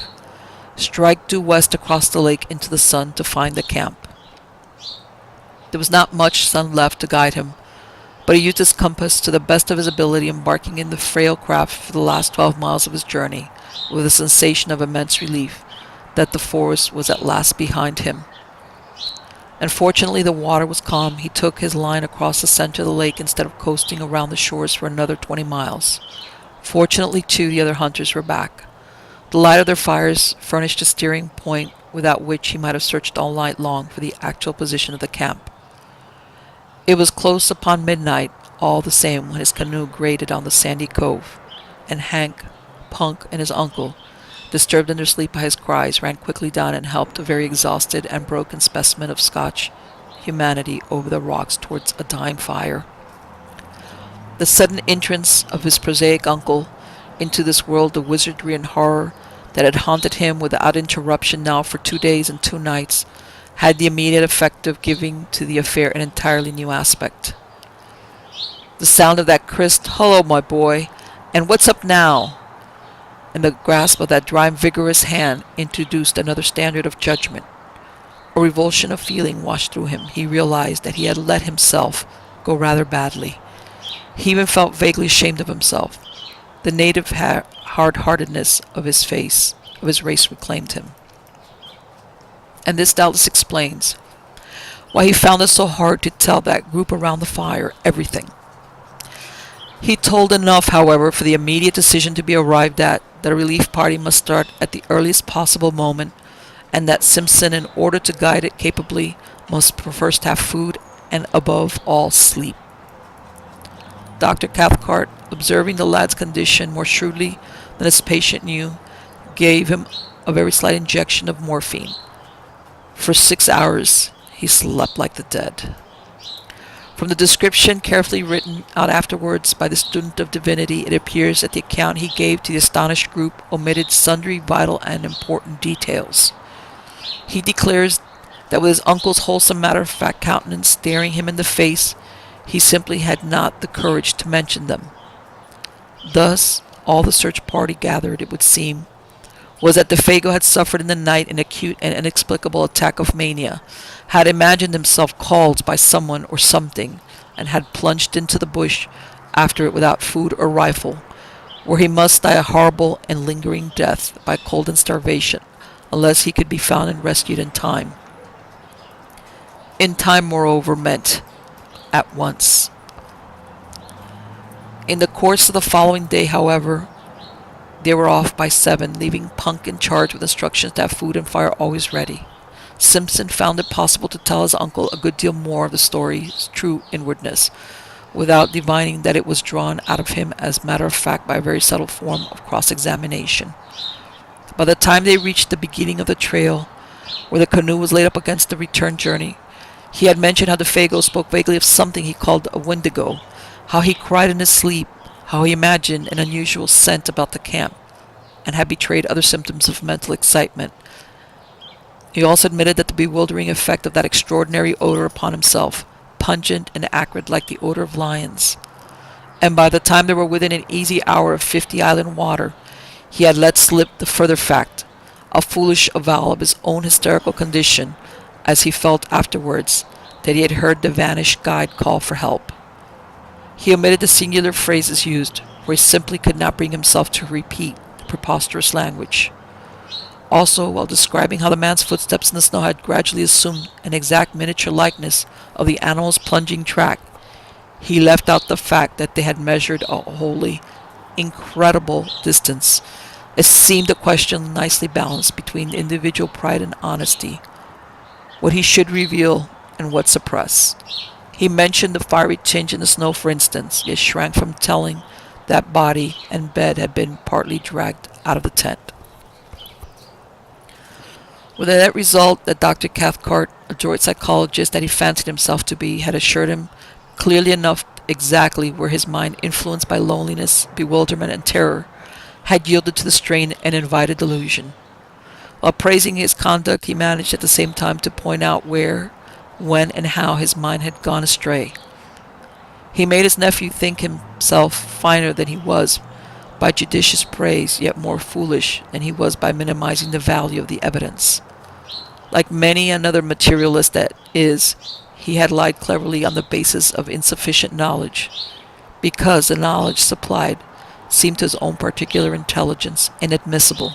"Strike due west across the lake into the sun to find the camp." There was not much sun left to guide him, but he used his compass to the best of his ability, embarking in the frail craft for the last 12 miles of his journey, with a sensation of immense relief that the forest was at last behind him. And fortunately the water was calm. He took his line across the center of the lake instead of coasting around the shores for another 20 miles. Fortunately, too, the other hunters were back. The light of their fires furnished a steering point without which he might have searched all night long for the actual position of the camp. It was close upon midnight, all the same, when his canoe grated on the sandy cove, and Hank, Punk, and his uncle, disturbed in their sleep by his cries, ran quickly down and helped a very exhausted and broken specimen of Scotch humanity over the rocks towards a dying fire. The sudden entrance of his prosaic uncle into this world of wizardry and horror that had haunted him without interruption now for 2 days and 2 nights had the immediate effect of giving to the affair an entirely new aspect. The sound of that crisp, "Hello, my boy, and what's up now?" and the grasp of that dry and vigorous hand introduced another standard of judgment. A revulsion of feeling washed through him. He realized that he had let himself go rather badly. He even felt vaguely ashamed of himself. The native hard-heartedness of his race reclaimed him. And this doubtless explains why he found it so hard to tell that group around the fire everything. He told enough, however, for the immediate decision to be arrived at that a relief party must start at the earliest possible moment, and that Simpson, in order to guide it capably, must first have food and, above all, sleep. Dr. Cathcart, observing the lad's condition more shrewdly than his patient knew, gave him a very slight injection of morphine. For 6 hours he slept like the dead. From the description carefully written out afterwards by the student of divinity, it appears that the account he gave to the astonished group omitted sundry vital and important details. He declares that with his uncle's wholesome matter-of-fact countenance staring him in the face, He simply had not the courage to mention them. Thus, all the search party gathered, it would seem, was that Déefago had suffered in the night an acute and inexplicable attack of mania, had imagined himself called by someone or something, and had plunged into the bush after it without food or rifle, where he must die a horrible and lingering death by cold and starvation, unless he could be found and rescued in time. In time, moreover, meant at once. In the course of the following day, however, they were off by 7, leaving Punk in charge with instructions to have food and fire always ready. Simpson found it possible to tell his uncle a good deal more of the story's true inwardness, without divining that it was drawn out of him as matter of fact by a very subtle form of cross-examination. By the time they reached the beginning of the trail, where the canoe was laid up against the return journey, he had mentioned how Déefago spoke vaguely of something he called a Wendigo, how he cried in his sleep, how he imagined an unusual scent about the camp, and had betrayed other symptoms of mental excitement. He also admitted that the bewildering effect of that extraordinary odor upon himself, pungent and acrid like the odor of lions. And by the time they were within an easy hour of 50 Island Water, he had let slip the further fact, a foolish avowal of his own hysterical condition, as he felt afterwards, that he had heard the vanished guide call for help. He omitted the singular phrases used, where he simply could not bring himself to repeat the preposterous language. Also, while describing how the man's footsteps in the snow had gradually assumed an exact miniature likeness of the animal's plunging track, he left out the fact that they had measured a wholly incredible distance. It seemed a question nicely balanced between individual pride and honesty, what he should reveal and what suppress. He mentioned the fiery tinge in the snow, for instance, yet shrank from telling that body and bed had been partly dragged out of the tent. With the net result that Dr. Cathcart, a adroit psychologist that he fancied himself to be, had assured him clearly enough exactly where his mind, influenced by loneliness, bewilderment, and terror, had yielded to the strain and invited delusion. While praising his conduct, he managed at the same time to point out where, when, and how his mind had gone astray. He made his nephew think himself finer than he was by judicious praise, yet more foolish than he was by minimizing the value of the evidence. Like many another materialist that is, he had lied cleverly on the basis of insufficient knowledge, because the knowledge supplied seemed to his own particular intelligence inadmissible.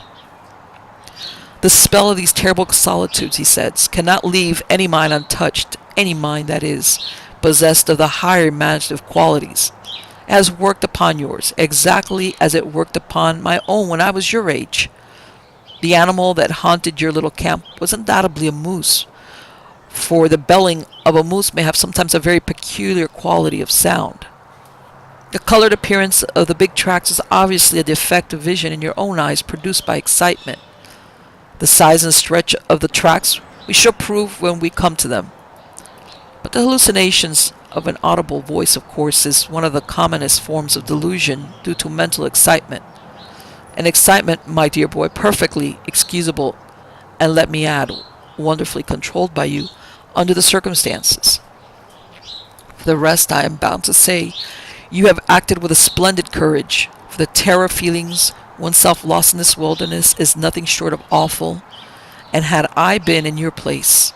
The spell of these terrible solitudes, he says, cannot leave any mind untouched, any mind, that is, possessed of the higher imaginative qualities. It has worked upon yours, exactly as it worked upon my own when I was your age. The animal that haunted your little camp was undoubtedly a moose, for the belling of a moose may have sometimes a very peculiar quality of sound. The colored appearance of the big tracks is obviously a defect of vision in your own eyes produced by excitement. The size and stretch of the tracks we shall prove when we come to them. But the hallucinations of an audible voice, of course, is one of the commonest forms of delusion due to mental excitement. An excitement, my dear boy, perfectly excusable, and let me add, wonderfully controlled by you under the circumstances. For the rest, I am bound to say, you have acted with a splendid courage, for the terror feelings oneself lost in this wilderness is nothing short of awful, and had I been in your place,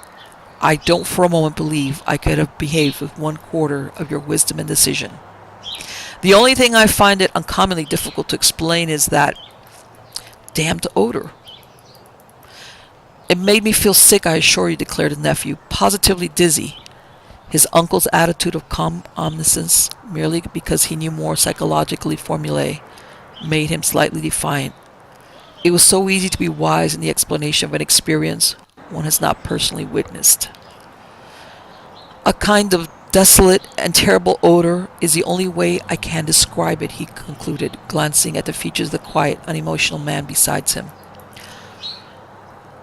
I don't for a moment believe I could have behaved with 1/4 of your wisdom and decision. The only thing I find it uncommonly difficult to explain is that damned odor. It made me feel sick, I assure you, declared his nephew, positively dizzy. His uncle's attitude of calm omniscience, merely because he knew more psychologically formulae, made him slightly defiant. It was so easy to be wise in the explanation of an experience one has not personally witnessed. A kind of desolate and terrible odor is the only way I can describe it, he concluded, glancing at the features of the quiet, unemotional man beside him.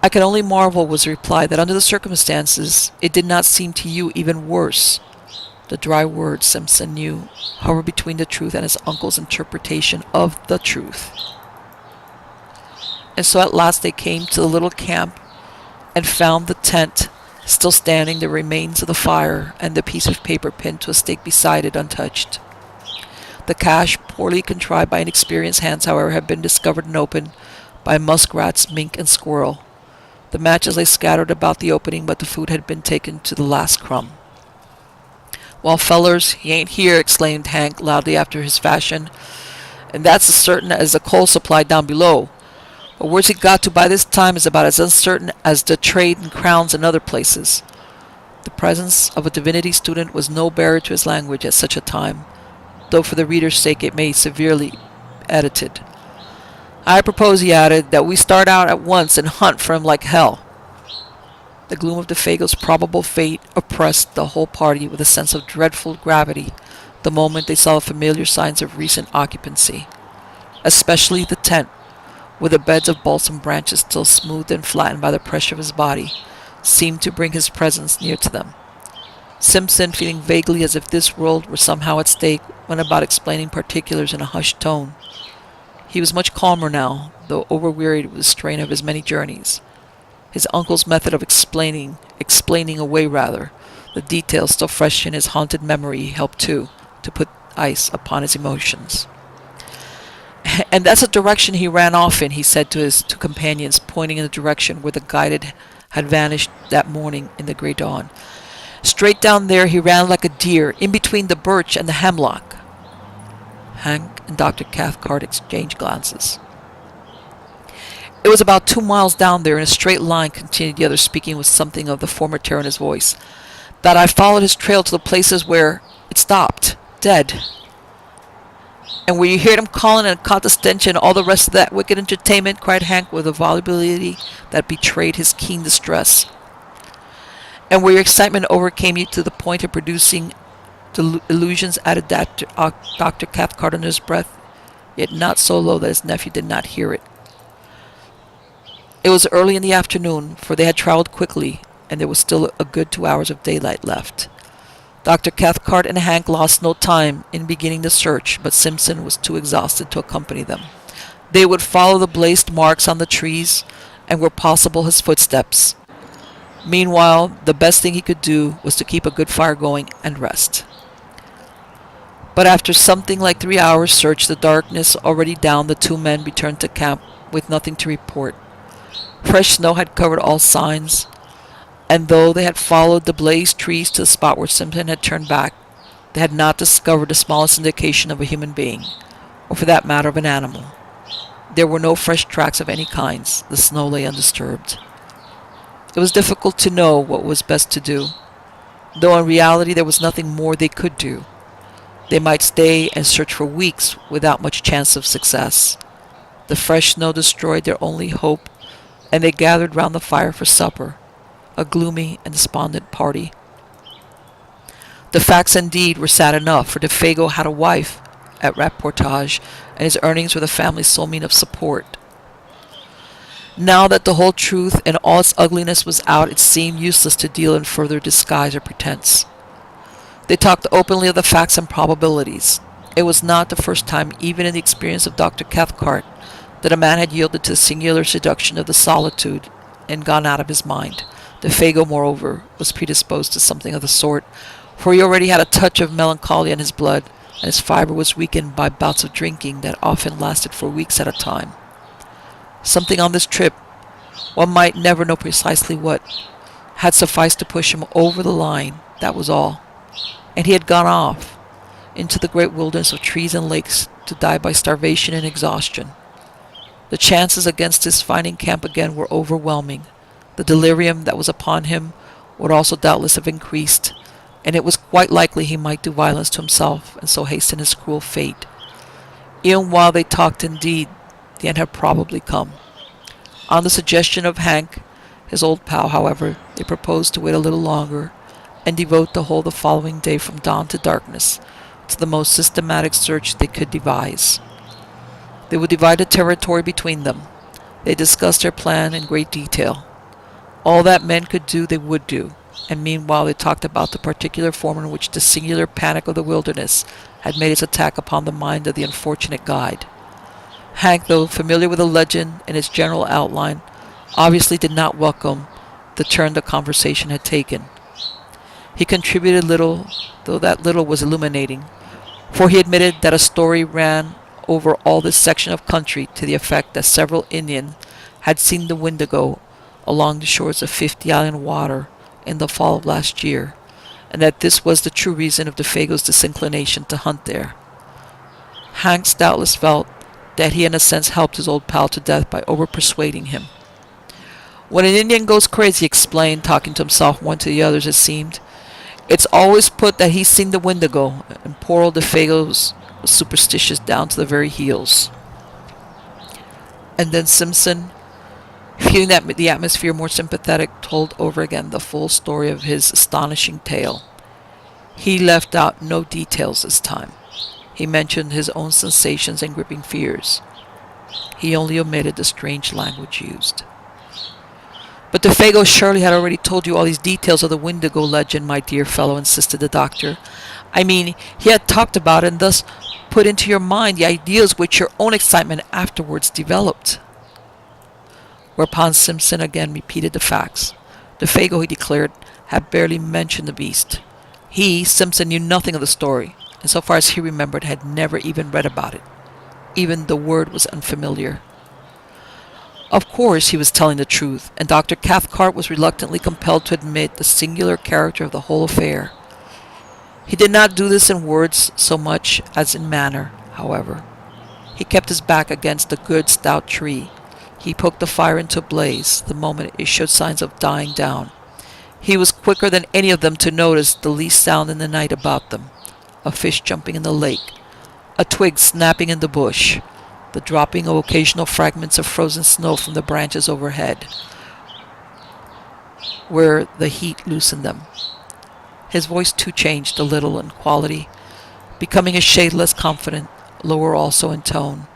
I can only marvel, was the reply, that under the circumstances it did not seem to you even worse. The dry words, Simpson knew, hovered between the truth and his uncle's interpretation of the truth. And so at last they came to the little camp and found the tent Still standing, the remains of the fire and the piece of paper pinned to a stake beside it untouched. The cache, poorly contrived by inexperienced hands, however, had been discovered and opened by muskrats, mink, and squirrel. The matches lay scattered about the opening, but the food had been taken to the last crumb. "Well, fellers, he ain't here," exclaimed Hank loudly after his fashion, "and that's as certain as the coal supply down below. But where's he got to by this time is about as uncertain as the trade in crowns in other places." The presence of a divinity student was no barrier to his language at such a time, though for the reader's sake it may be severely edited. "I propose," he added, "that we start out at once and hunt for him like hell." The gloom of Déefago's probable fate oppressed the whole party with a sense of dreadful gravity the moment they saw the familiar signs of recent occupancy, especially the tent, with the beds of balsam branches still smoothed and flattened by the pressure of his body, seemed to bring his presence near to them. Simpson, feeling vaguely as if this world were somehow at stake, went about explaining particulars in a hushed tone. He was much calmer now, though overwearied with the strain of his many journeys. His uncle's method of explaining away the details still fresh in his haunted memory helped too, to put ice upon his emotions. "And that's the direction he ran off in," he said to his two companions, pointing in the direction where the guide had vanished that morning in the grey dawn. "Straight down there he ran like a deer, in between the birch and the hemlock." Hank and Dr. Cathcart exchanged glances. "It was about 2 miles down there in a straight line," continued the other, speaking with something of the former terror in his voice, "that I followed his trail to the places where it stopped, dead. And where you heard him calling and caught the stench and all the rest of that wicked entertainment," cried Hank with a volubility that betrayed his keen distress. "And where your excitement overcame you to the point of producing illusions," added Dr. Cathcart under his breath, yet not so low that his nephew did not hear it. It was early in the afternoon, for they had travelled quickly, and there was still a good 2 hours of daylight left. Dr. Cathcart and Hank lost no time in beginning the search, but Simpson was too exhausted to accompany them. They would follow the blazed marks on the trees, and where possible his footsteps. Meanwhile, the best thing he could do was to keep a good fire going and rest. But after something like 3 hours' search, the darkness already down, the two men returned to camp with nothing to report. Fresh snow had covered all signs, and though they had followed the blazed trees to the spot where Simpson had turned back, they had not discovered the smallest indication of a human being, or for that matter of an animal. There were no fresh tracks of any kinds. The snow lay undisturbed. It was difficult to know what was best to do, though in reality there was nothing more they could do. They might stay and search for weeks without much chance of success. The fresh snow destroyed their only hope, and they gathered round the fire for supper, a gloomy and despondent party. The facts indeed were sad enough, for Déefago had a wife at rapportage, and his earnings were the family's sole means of support. Now that the whole truth and all its ugliness was out, it seemed useless to deal in further disguise or pretense. They talked openly of the facts and probabilities. It was not the first time, even in the experience of Dr. Cathcart, that a man had yielded to the singular seduction of the solitude and gone out of his mind. Déefago, moreover, was predisposed to something of the sort, for he already had a touch of melancholy in his blood, and his fibre was weakened by bouts of drinking that often lasted for weeks at a time. Something on this trip, one might never know precisely what, had sufficed to push him over the line, that was all. And he had gone off into the great wilderness of trees and lakes to die by starvation and exhaustion. The chances against his finding camp again were overwhelming. The delirium that was upon him would also doubtless have increased, and it was quite likely he might do violence to himself and so hasten his cruel fate. Even while they talked, indeed, the end had probably come. On the suggestion of Hank, his old pal, however, they proposed to wait a little longer and devote the whole the following day from dawn to darkness to the most systematic search they could devise. They would divide the territory between them. They discussed their plan in great detail. All that men could do they would do, and meanwhile they talked about the particular form in which the singular panic of the wilderness had made its attack upon the mind of the unfortunate guide. Hank, though familiar with the legend and its general outline, obviously did not welcome the turn the conversation had taken. He contributed little, though that little was illuminating, for he admitted that a story ran over all this section of country to the effect that several Indians had seen the Wendigo along the shores of 50 Island Water in the fall of last year, and that this was the true reason of Déefago's disinclination to hunt there. Hanks doubtless felt that he in a sense helped his old pal to death by over-persuading him. When an Indian goes crazy, he explained, talking to himself, one to the others it seemed, it's always put that he's seen the Wendigo, and poor old Déefago's was superstitious down to the very heels. And then Simpson, feeling that the atmosphere more sympathetic, told over again the full story of his astonishing tale. He left out no details this time. He mentioned his own sensations and gripping fears. He only omitted the strange language used. But Déefago surely had already told you all these details of the Wendigo legend, my dear fellow, insisted the doctor. I mean, he had talked about it and thus put into your mind the ideas which your own excitement afterwards developed. Whereupon Simpson again repeated the facts. Déefago, he declared, had barely mentioned the beast. He, Simpson, knew nothing of the story, and so far as he remembered, had never even read about it. Even the word was unfamiliar. Of course he was telling the truth, and Dr. Cathcart was reluctantly compelled to admit the singular character of the whole affair. He did not do this in words so much as in manner, however. He kept his back against a good stout tree. He poked the fire into a blaze the moment it showed signs of dying down. He was quicker than any of them to notice the least sound in the night about them. A fish jumping in the lake, a twig snapping in the bush, the dropping of occasional fragments of frozen snow from the branches overhead, where the heat loosened them. His voice too changed a little in quality, becoming a shade less confident, lower also in tone.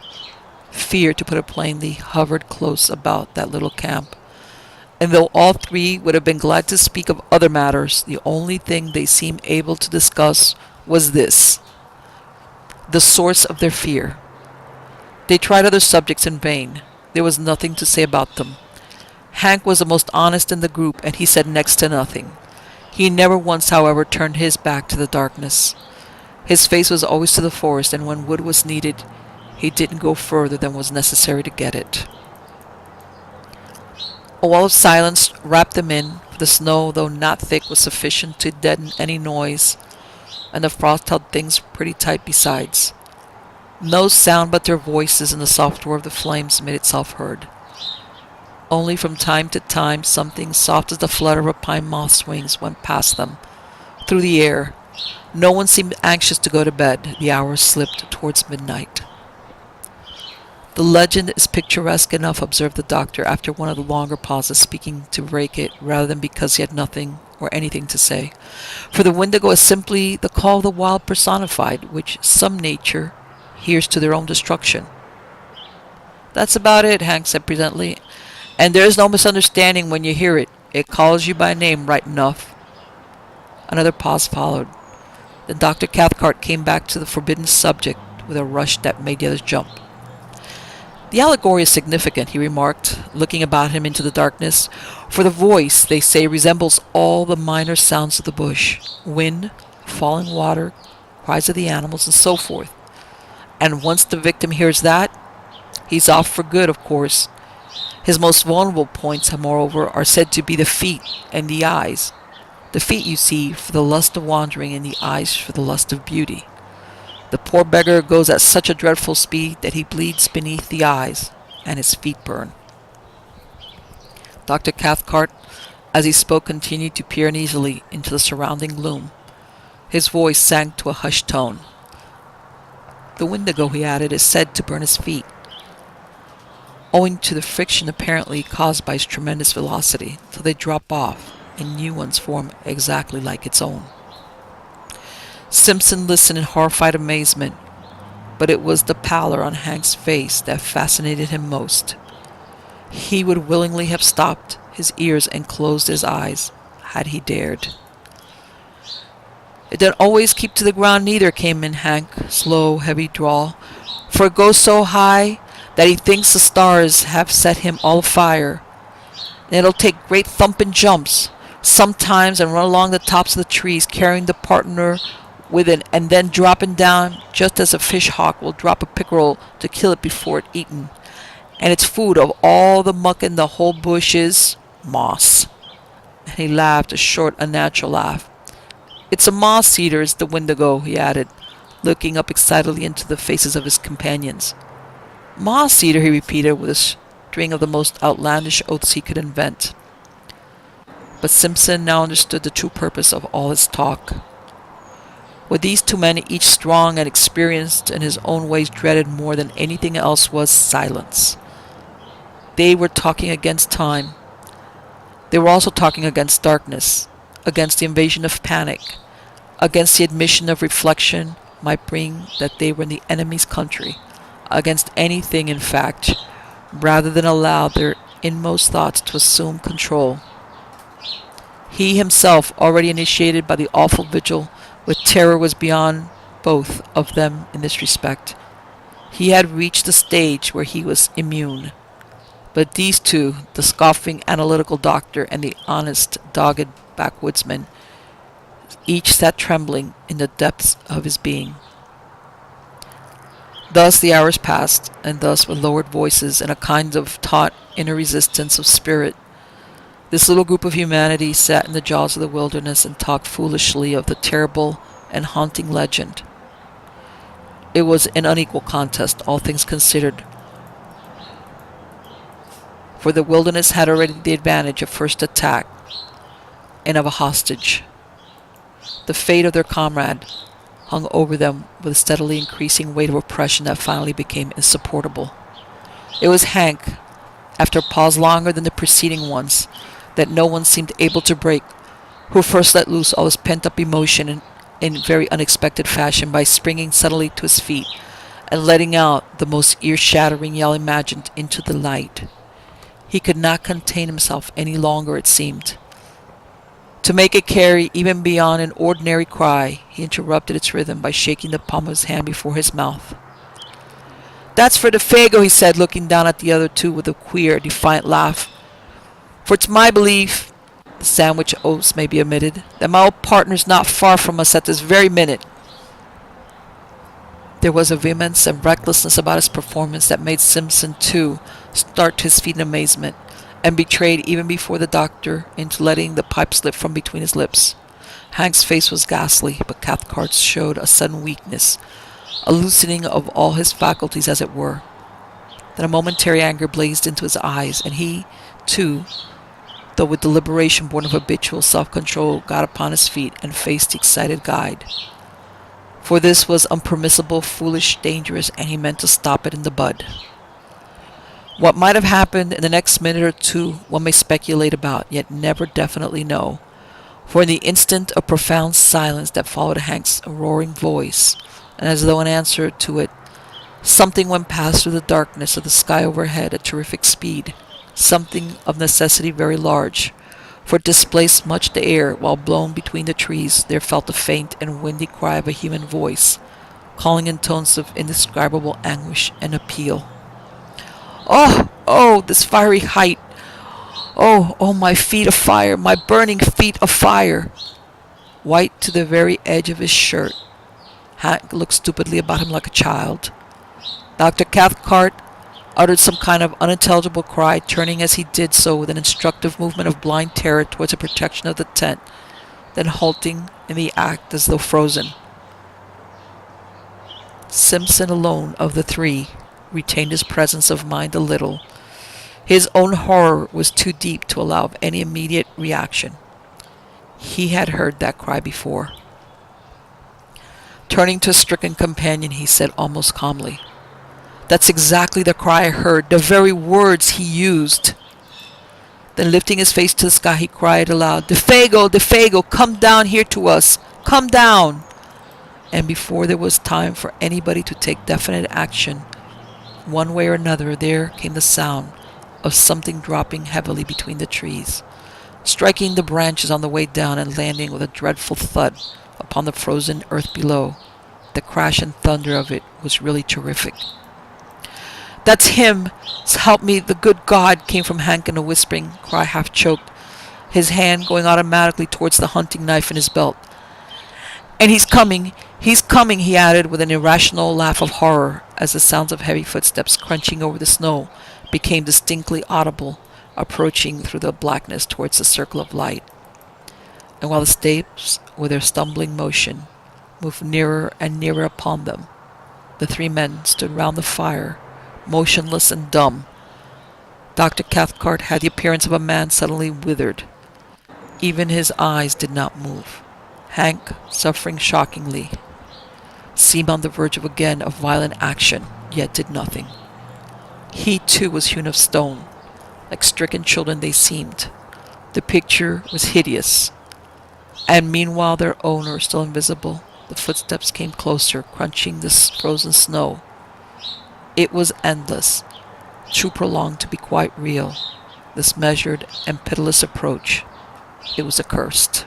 Fear, to put it plainly, hovered close about that little camp, and though all three would have been glad to speak of other matters, the only thing they seemed able to discuss was this, the source of their fear. They tried other subjects in vain. There was nothing to say about them. Hank was the most honest in the group, and he said next to nothing. He never once, however, turned his back to the darkness. His face was always to the forest, and when wood was needed, he didn't go further than was necessary to get it. A wall of silence wrapped them in, for the snow, though not thick, was sufficient to deaden any noise, and the frost held things pretty tight besides. No sound but their voices and the soft roar of the flames made itself heard. Only from time to time something soft as the flutter of a pine moth's wings went past them, through the air. No one seemed anxious to go to bed. The hours slipped towards midnight. The legend is picturesque enough, observed the doctor after one of the longer pauses, speaking to break it rather than because he had nothing or anything to say. For the Wendigo is simply the call of the wild personified, which some nature hears to their own destruction. That's about it, Hank said presently, and there is no misunderstanding when you hear it. It calls you by name right enough. Another pause followed. Then Dr. Cathcart came back to the forbidden subject with a rush that made the others jump. The allegory is significant, he remarked, looking about him into the darkness, for the voice, they say, resembles all the minor sounds of the bush, wind, falling water, cries of the animals, and so forth. And once the victim hears that, he's off for good, of course. His most vulnerable points, moreover, are said to be the feet and the eyes. The feet, you see, for the lust of wandering, and the eyes for the lust of beauty. The poor beggar goes at such a dreadful speed that he bleeds beneath the eyes, and his feet burn. Dr. Cathcart, as he spoke, continued to peer uneasily into the surrounding gloom. His voice sank to a hushed tone. The Wendigo, he added, is said to burn his feet, owing to the friction apparently caused by its tremendous velocity, till they drop off, and new ones form exactly like its own. Simpson listened in horrified amazement, but it was the pallor on Hank's face that fascinated him most. He would willingly have stopped his ears and closed his eyes, had he dared. It don't always keep to the ground neither, came in Hank's slow, heavy drawl, for it goes so high that he thinks the stars have set him all afire. and it'll take great thumping jumps sometimes and run along the tops of the trees, carrying the partner with it, and then dropping down just as a fish hawk will drop a pickerel to kill it before it eaten. And its food of all the muck in the whole bush is moss. And he laughed, a short, unnatural laugh. It's a moss eater, is the Wendigo, he added, looking up excitedly into the faces of his companions. Moss eater, he repeated, with a string of the most outlandish oaths he could invent. But Simpson now understood the true purpose of all his talk. With these two men, each strong and experienced in his own ways, dreaded more than anything else was silence. They were talking against time. They were also talking against darkness, against the invasion of panic, against the admission of reflection might bring that they were in the enemy's country, against anything, in fact, rather than allow their inmost thoughts to assume control. He himself, already initiated by the awful vigil with terror, was beyond both of them in this respect. He had reached the stage where he was immune. But these two, the scoffing analytical doctor and the honest, dogged backwoodsman, each sat trembling in the depths of his being. Thus the hours passed, and thus with lowered voices and a kind of taut inner resistance of spirit, this little group of humanity sat in the jaws of the wilderness and talked foolishly of the terrible and haunting legend. It was an unequal contest, all things considered, for the wilderness had already the advantage of first attack and of a hostage. The fate of their comrade hung over them with a steadily increasing weight of oppression that finally became insupportable. It was Hank, after a pause longer than the preceding ones, that no one seemed able to break, who first let loose all his pent-up emotion in very unexpected fashion by springing suddenly to his feet and letting out the most ear-shattering yell imagined into the night. He could not contain himself any longer, it seemed. To make it carry even beyond an ordinary cry, he interrupted its rhythm by shaking the palm of his hand before his mouth. "That's for Déefago," he said, looking down at the other two with a queer, defiant laugh. "For it's my belief, the sandwich oaths may be omitted, that my old partner's not far from us at this very minute." There was a vehemence and recklessness about his performance that made Simpson, too, start to his feet in amazement, and betrayed even before the doctor into letting the pipe slip from between his lips. Hank's face was ghastly, but Cathcart's showed a sudden weakness, a loosening of all his faculties, as it were. Then a momentary anger blazed into his eyes, and he, too, though with deliberation born of habitual self-control, got upon his feet and faced the excited guide. For this was unpermissible, foolish, dangerous, and he meant to stop it in the bud. What might have happened in the next minute or two one may speculate about, yet never definitely know. For in the instant of profound silence that followed Hank's roaring voice, and as though in answer to it, something went past through the darkness of the sky overhead at terrific speed, something of necessity very large, for it displaced much the air, while blown between the trees there felt the faint and windy cry of a human voice, calling in tones of indescribable anguish and appeal. "Oh, oh, this fiery height! Oh, oh, my feet of fire, my burning feet of fire!" White to the very edge of his shirt, Hank looked stupidly about him like a child. Dr. Cathcart uttered some kind of unintelligible cry, turning as he did so with an instructive movement of blind terror towards the protection of the tent, then halting in the act as though frozen. Simpson alone of the three retained his presence of mind a little. His own horror was too deep to allow of any immediate reaction. He had heard that cry before. Turning to his stricken companion, he said almost calmly, "That's exactly the cry I heard, the very words he used." Then lifting his face to the sky, he cried aloud, "Déefago, Déefago, come down here to us! Come down!" And before there was time for anybody to take definite action, one way or another, there came the sound of something dropping heavily between the trees, striking the branches on the way down and landing with a dreadful thud upon the frozen earth below. The crash and thunder of it was really terrific. That's him! Help me, the good God! Came from Hank in a whispering cry, half choked, his hand going automatically towards the hunting knife in his belt. And he's coming! He's coming! He added with an irrational laugh of horror as the sounds of heavy footsteps crunching over the snow became distinctly audible, approaching through the blackness towards the circle of light. And while the steps, with their stumbling motion, moved nearer and nearer upon them, the three men stood round the fire, motionless and dumb. Dr. Cathcart had the appearance of a man suddenly withered. Even his eyes did not move. Hank, suffering shockingly, seemed on the verge of again of violent action, yet did nothing. He too was hewn of stone. Like stricken children they seemed. The picture was hideous. And meanwhile their owner, still invisible, the footsteps came closer, crunching the frozen snow. It was endless, too prolonged to be quite real, this measured and pitiless approach. It was accursed.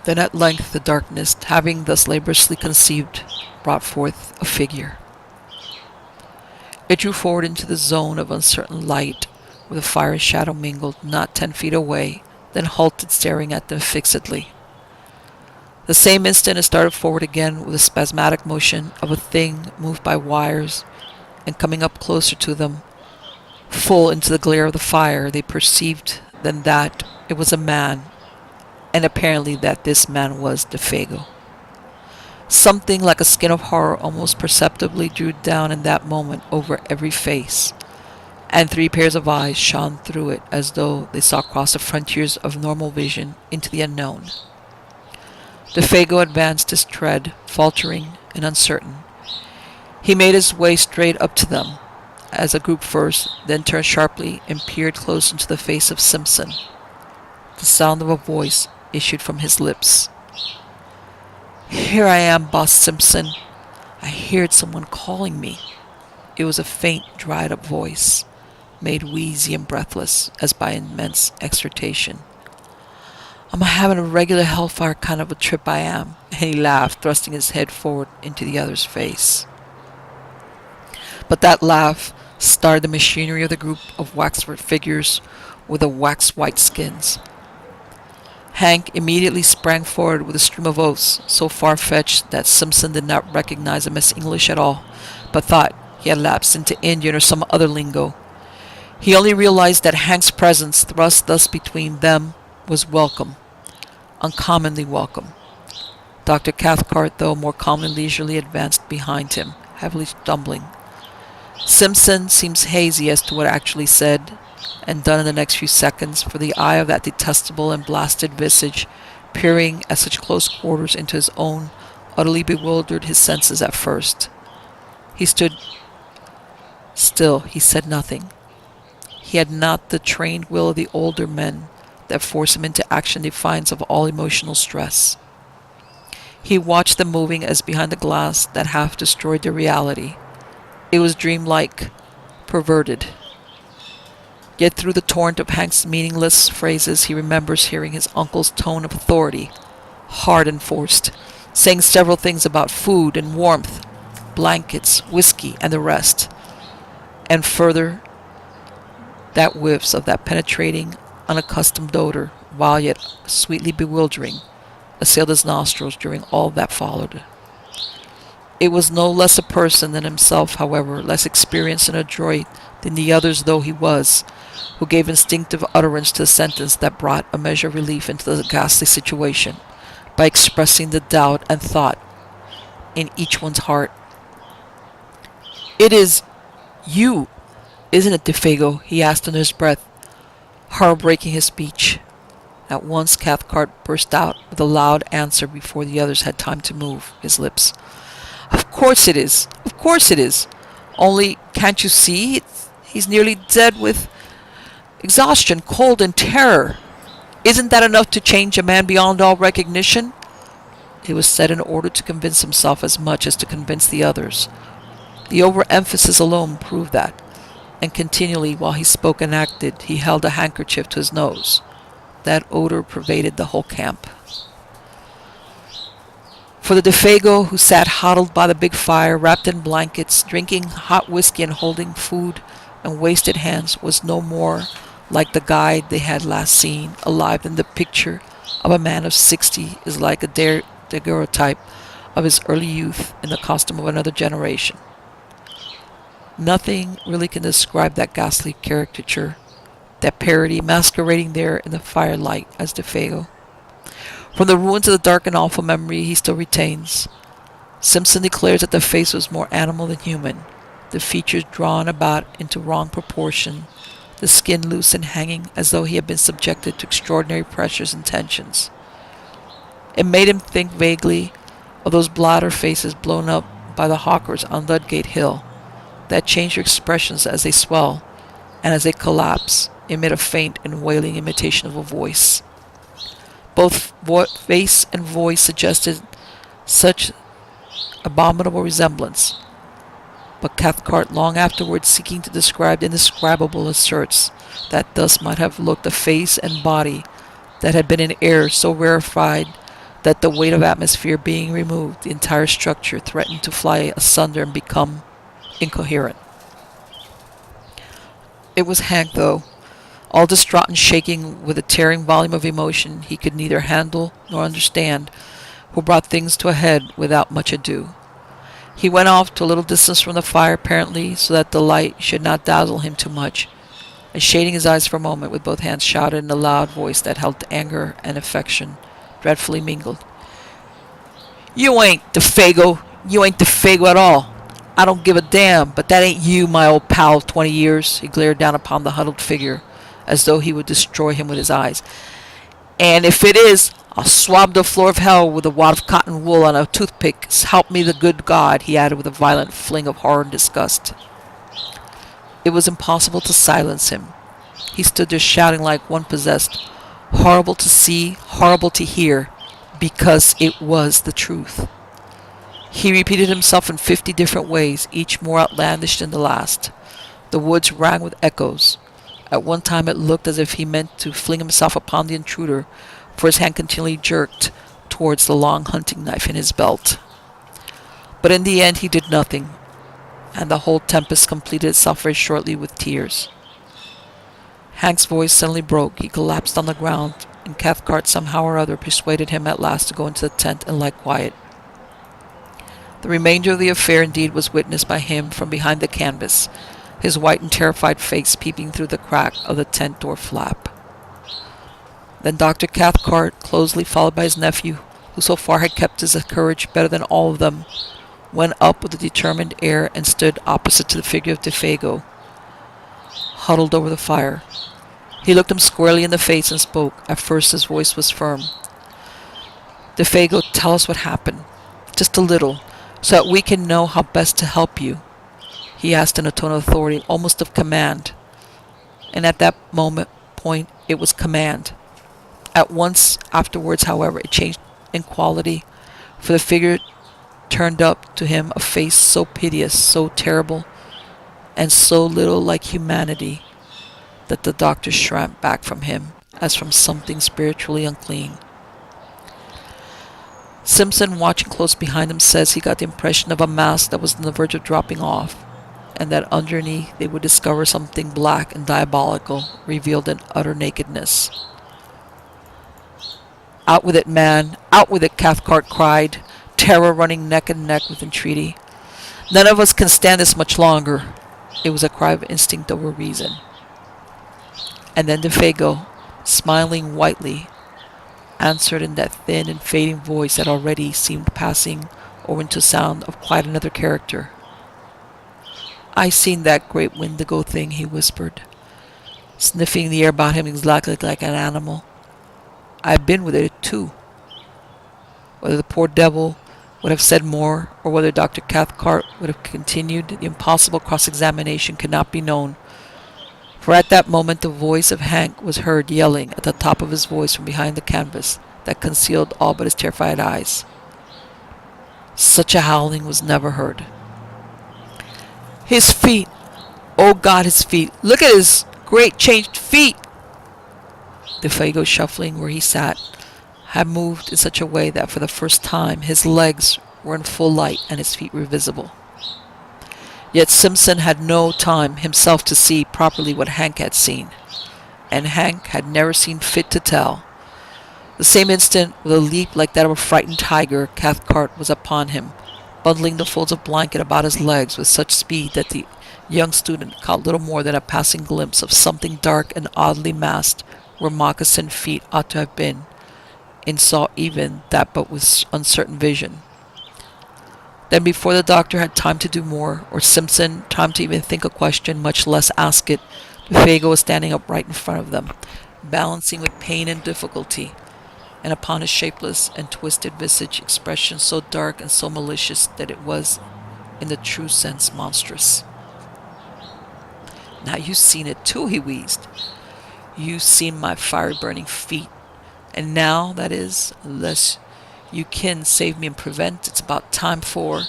Then at length the darkness, having thus laboriously conceived, brought forth a figure. It drew forward into the zone of uncertain light, where the fire and shadow mingled, not 10 feet away, then halted, staring at them fixedly. The same instant it started forward again with a spasmodic motion of a thing moved by wires, and coming up closer to them, full into the glare of the fire, they perceived then that it was a man, and apparently that this man was Déefago. Something like a skin of horror almost perceptibly drew down in that moment over every face, and 3 pairs of eyes shone through it as though they saw across the frontiers of normal vision into the unknown. Déefago advanced his tread, faltering and uncertain. He made his way straight up to them, as a group first, then turned sharply and peered close into the face of Simpson. The sound of a voice issued from his lips. "Here I am, Boss Simpson. I heard someone calling me." It was a faint, dried-up voice, made wheezy and breathless, as by immense exhortation. "I'm having a regular hellfire kind of a trip, I am," and he laughed, thrusting his head forward into the other's face. But that laugh started the machinery of the group of waxwork figures with the wax-white skins. Hank immediately sprang forward with a stream of oaths, so far-fetched that Simpson did not recognize them as English at all, but thought he had lapsed into Indian or some other lingo. He only realized that Hank's presence, thrust thus between them, was welcome, uncommonly welcome. Dr. Cathcart, though more calm and leisurely, advanced behind him, heavily stumbling. Simpson seems hazy as to what actually said and done in the next few seconds, for the eye of that detestable and blasted visage, peering at such close quarters into his own, utterly bewildered his senses at first. He stood still. He said nothing. He had not the trained will of the older men that force him into action in defiance of all emotional stress. He watched them moving as behind the glass that half destroyed their reality. It was dreamlike, perverted. Yet through the torrent of Hank's meaningless phrases he remembers hearing his uncle's tone of authority, hard and forced, saying several things about food and warmth, blankets, whiskey, and the rest. And further, that whiffs of that penetrating, unaccustomed odor, while yet sweetly bewildering, assailed his nostrils during all that followed. It was no less a person than himself, however, less experienced and adroit than the others though he was, who gave instinctive utterance to the sentence that brought a measure of relief into the ghastly situation, by expressing the doubt and thought in each one's heart. "It is you, isn't it, Déefago?" he asked under his breath, horror breaking his speech. At once Cathcart burst out with a loud answer before the others had time to move his lips. "Of course it is. Of course it is. Only, can't you see? He's nearly dead with exhaustion, cold, and terror. Isn't that enough to change a man beyond all recognition?" It was said in order to convince himself as much as to convince the others. The overemphasis alone proved that, and continually while he spoke and acted, he held a handkerchief to his nose. That odor pervaded the whole camp. For the Déefago, who sat huddled by the big fire, wrapped in blankets, drinking hot whiskey and holding food and wasted hands, was no more like the guide they had last seen alive than the picture of a man of 60 is like a daguerreotype of his early youth in the costume of another generation. Nothing really can describe that ghastly caricature, that parody masquerading there in the firelight as Déefago. From the ruins of the dark and awful memory he still retains, Simpson declares that the face was more animal than human, the features drawn about into wrong proportion, the skin loose and hanging as though he had been subjected to extraordinary pressures and tensions. It made him think vaguely of those bladder faces blown up by the hawkers on Ludgate Hill, that change their expressions as they swell, and as they collapse, emit a faint and wailing imitation of a voice. Both face and voice suggested such abominable resemblance, but Cathcart, long afterwards seeking to describe the indescribable, asserts that thus might have looked a face and body that had been in air so rarefied that the weight of atmosphere being removed, the entire structure threatened to fly asunder and become incoherent. It was Hank, though, all distraught and shaking with a tearing volume of emotion he could neither handle nor understand, who brought things to a head without much ado. He went off to a little distance from the fire, apparently so that the light should not dazzle him too much, and shading his eyes for a moment with both hands, shouted in a loud voice that held anger and affection dreadfully mingled. "You ain't Déefago! You ain't Déefago at all! I don't give a damn, but that ain't you, my old pal of 20 years. He glared down upon the huddled figure, as though he would destroy him with his eyes. "And if it is, I'll swab the floor of hell with a wad of cotton wool on a toothpick. Help me the good God," he added with a violent fling of horror and disgust. It was impossible to silence him. He stood there shouting like one possessed, horrible to see, horrible to hear, because it was the truth. He repeated himself in 50 different ways, each more outlandish than the last. The woods rang with echoes. At one time it looked as if he meant to fling himself upon the intruder, for his hand continually jerked towards the long hunting knife in his belt. But in the end he did nothing, and the whole tempest completed itself very shortly with tears. Hank's voice suddenly broke. He collapsed on the ground, and Cathcart somehow or other persuaded him at last to go into the tent and lie quiet. The remainder of the affair indeed was witnessed by him from behind the canvas, his white and terrified face peeping through the crack of the tent door flap. Then Dr. Cathcart, closely followed by his nephew, who so far had kept his courage better than all of them, went up with a determined air and stood opposite to the figure of Déefago, huddled over the fire. He looked him squarely in the face and spoke. At first his voice was firm. "Déefago, tell us what happened. Just a little, so that we can know how best to help you," he asked in a tone of authority, almost of command. And at that point it was command. At once afterwards, however, it changed in quality, for the figure turned up to him a face so piteous, so terrible, and so little like humanity, that the doctor shrank back from him as from something spiritually unclean. Simpson, watching close behind him, says he got the impression of a mask that was on the verge of dropping off, and that underneath they would discover something black and diabolical, revealed in utter nakedness. "Out with it, man! Out with it!" Cathcart cried, terror running neck and neck with entreaty. "None of us can stand this much longer." It was a cry of instinct over reason. And then Déefago, smiling whitely, answered in that thin and fading voice that already seemed passing over into sound of quite another character. "I seen that great Wendigo thing," he whispered, sniffing the air about him exactly like an animal. "I've been with it, too." Whether the poor devil would have said more, or whether Dr. Cathcart would have continued the impossible cross-examination, could not be known, for at that moment the voice of Hank was heard yelling at the top of his voice from behind the canvas that concealed all but his terrified eyes. Such a howling was never heard. "His feet! Oh God, his feet! Look at his great changed feet!" Déefago, shuffling where he sat, had moved in such a way that for the first time his legs were in full light and his feet were visible. Yet Simpson had no time himself to see properly what Hank had seen, and Hank had never seen fit to tell. The same instant, with a leap like that of a frightened tiger, Cathcart was upon him, bundling the folds of blanket about his legs with such speed that the young student caught little more than a passing glimpse of something dark and oddly masked where moccasined feet ought to have been, and saw even that but with uncertain vision. Then before the doctor had time to do more, or Simpson time to even think a question, much less ask it, Déefago was standing upright in front of them, balancing with pain and difficulty, and upon his shapeless and twisted visage expression so dark and so malicious that it was, in the true sense, monstrous. "Now you've seen it too," he wheezed. "You've seen my fire-burning feet. And now, that is, unless you can save me and prevent, it's about time for—"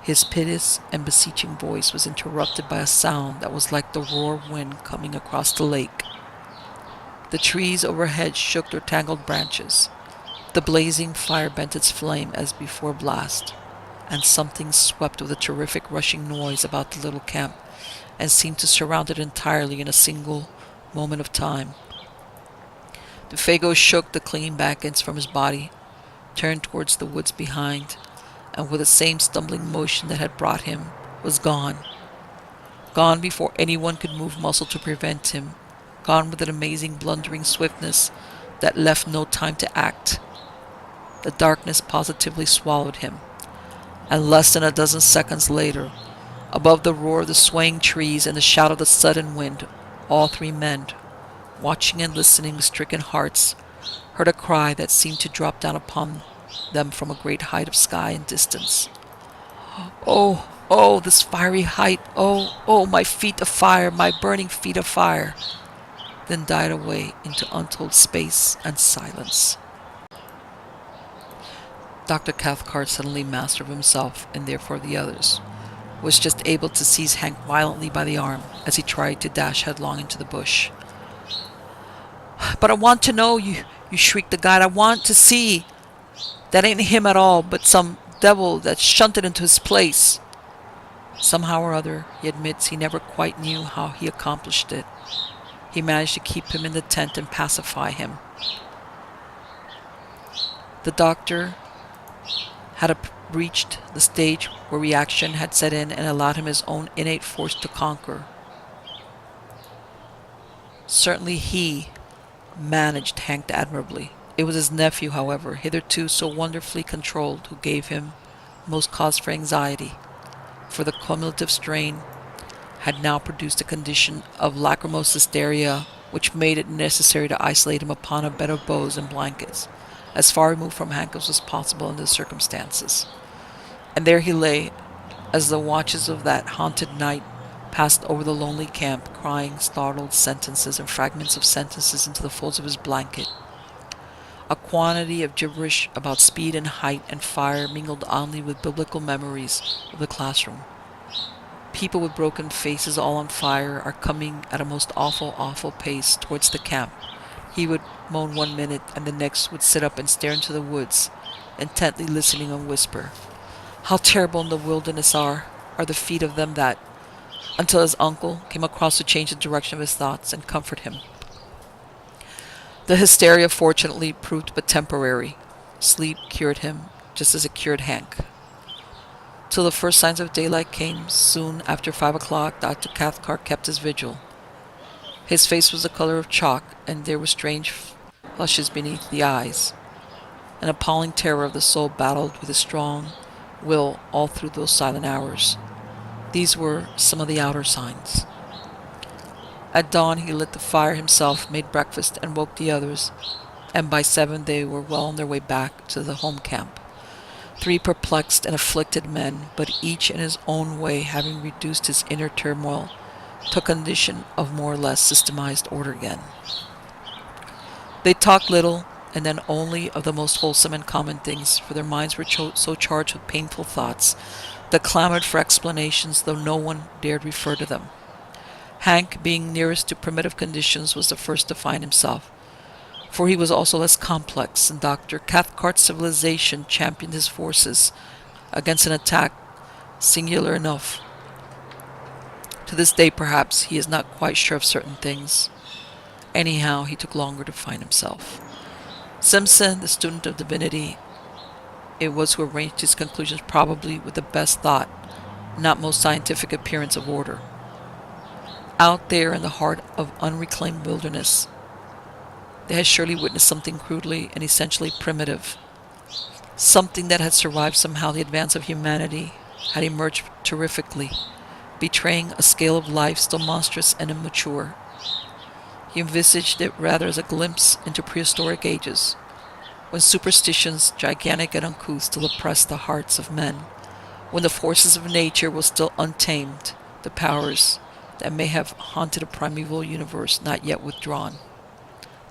His piteous and beseeching voice was interrupted by a sound that was like the roar of wind coming across the lake. The trees overhead shook their tangled branches. The blazing fire bent its flame as before a blast, and something swept with a terrific rushing noise about the little camp, and seemed to surround it entirely in a single moment of time. Déefago shook the clinging blankets from his body, turned towards the woods behind, and with the same stumbling motion that had brought him, was gone. Gone before anyone could move muscle to prevent him, gone with an amazing blundering swiftness that left no time to act. The darkness positively swallowed him, and less than a dozen seconds later, above the roar of the swaying trees and the shout of the sudden wind, all three men, watching and listening with stricken hearts, heard a cry that seemed to drop down upon them from a great height of sky and distance. "Oh, oh, this fiery height! Oh, oh, my feet of fire, my burning feet of fire!" Then died away into untold space and silence. Dr. Cathcart, suddenly master of himself, and therefore the others, was just able to seize Hank violently by the arm as he tried to dash headlong into the bush. "But I want to know, you shrieked the guide. "I want to see. That ain't him at all, but some devil that's shunted into his place." Somehow or other, he admits he never quite knew how he accomplished it. He managed to keep him in the tent and pacify him. The doctor had reached the stage where reaction had set in and allowed him his own innate force to conquer. Certainly he managed Hank admirably. It was his nephew, however, hitherto so wonderfully controlled, who gave him most cause for anxiety, for the cumulative strain had now produced a condition of lachrymose hysteria which made it necessary to isolate him upon a bed of boughs and blankets, as far removed from Hank as was possible in the circumstances. And there he lay, as the watches of that haunted night passed over the lonely camp, crying startled sentences and fragments of sentences into the folds of his blanket. A quantity of gibberish about speed and height and fire mingled oddly with biblical memories of the classroom. People with broken faces all on fire are coming at a most awful, awful pace towards the camp. He would moan 1 minute, and the next would sit up and stare into the woods, intently listening and whisper, "How terrible in the wilderness are the feet of them that," until his uncle came across to change the direction of his thoughts and comfort him. The hysteria fortunately proved but temporary. Sleep cured him, just as it cured Hank. Till the first signs of daylight came, soon after 5 o'clock, Dr. Cathcart kept his vigil. His face was the color of chalk, and there were strange flushes beneath the eyes. An appalling terror of the soul battled with a strong will all through those silent hours. These were some of the outer signs. At dawn he lit the fire himself, made breakfast, and woke the others, and by 7 they were well on their way back to the home camp. 3 perplexed and afflicted men, but each in his own way, having reduced his inner turmoil to a condition of more or less systematized order again. They talked little, and then only of the most wholesome and common things, for their minds were so charged with painful thoughts that clamored for explanations, though no one dared refer to them. Hank, being nearest to primitive conditions, was the first to find himself, for he was also less complex, and Dr. Cathcart's civilization championed his forces against an attack singular enough. To this day, perhaps, he is not quite sure of certain things. Anyhow, he took longer to find himself. Simpson, the student of divinity, it was who arranged his conclusions probably with the best thought, not most scientific appearance of order. Out there in the heart of unreclaimed wilderness, they had surely witnessed something crudely and essentially primitive, something that had survived somehow the advance of humanity, had emerged terrifically, betraying a scale of life still monstrous and immature. He envisaged it rather as a glimpse into prehistoric ages, when superstitions, gigantic and uncouth, still oppressed the hearts of men, when the forces of nature were still untamed, the powers that may have haunted a primeval universe not yet withdrawn.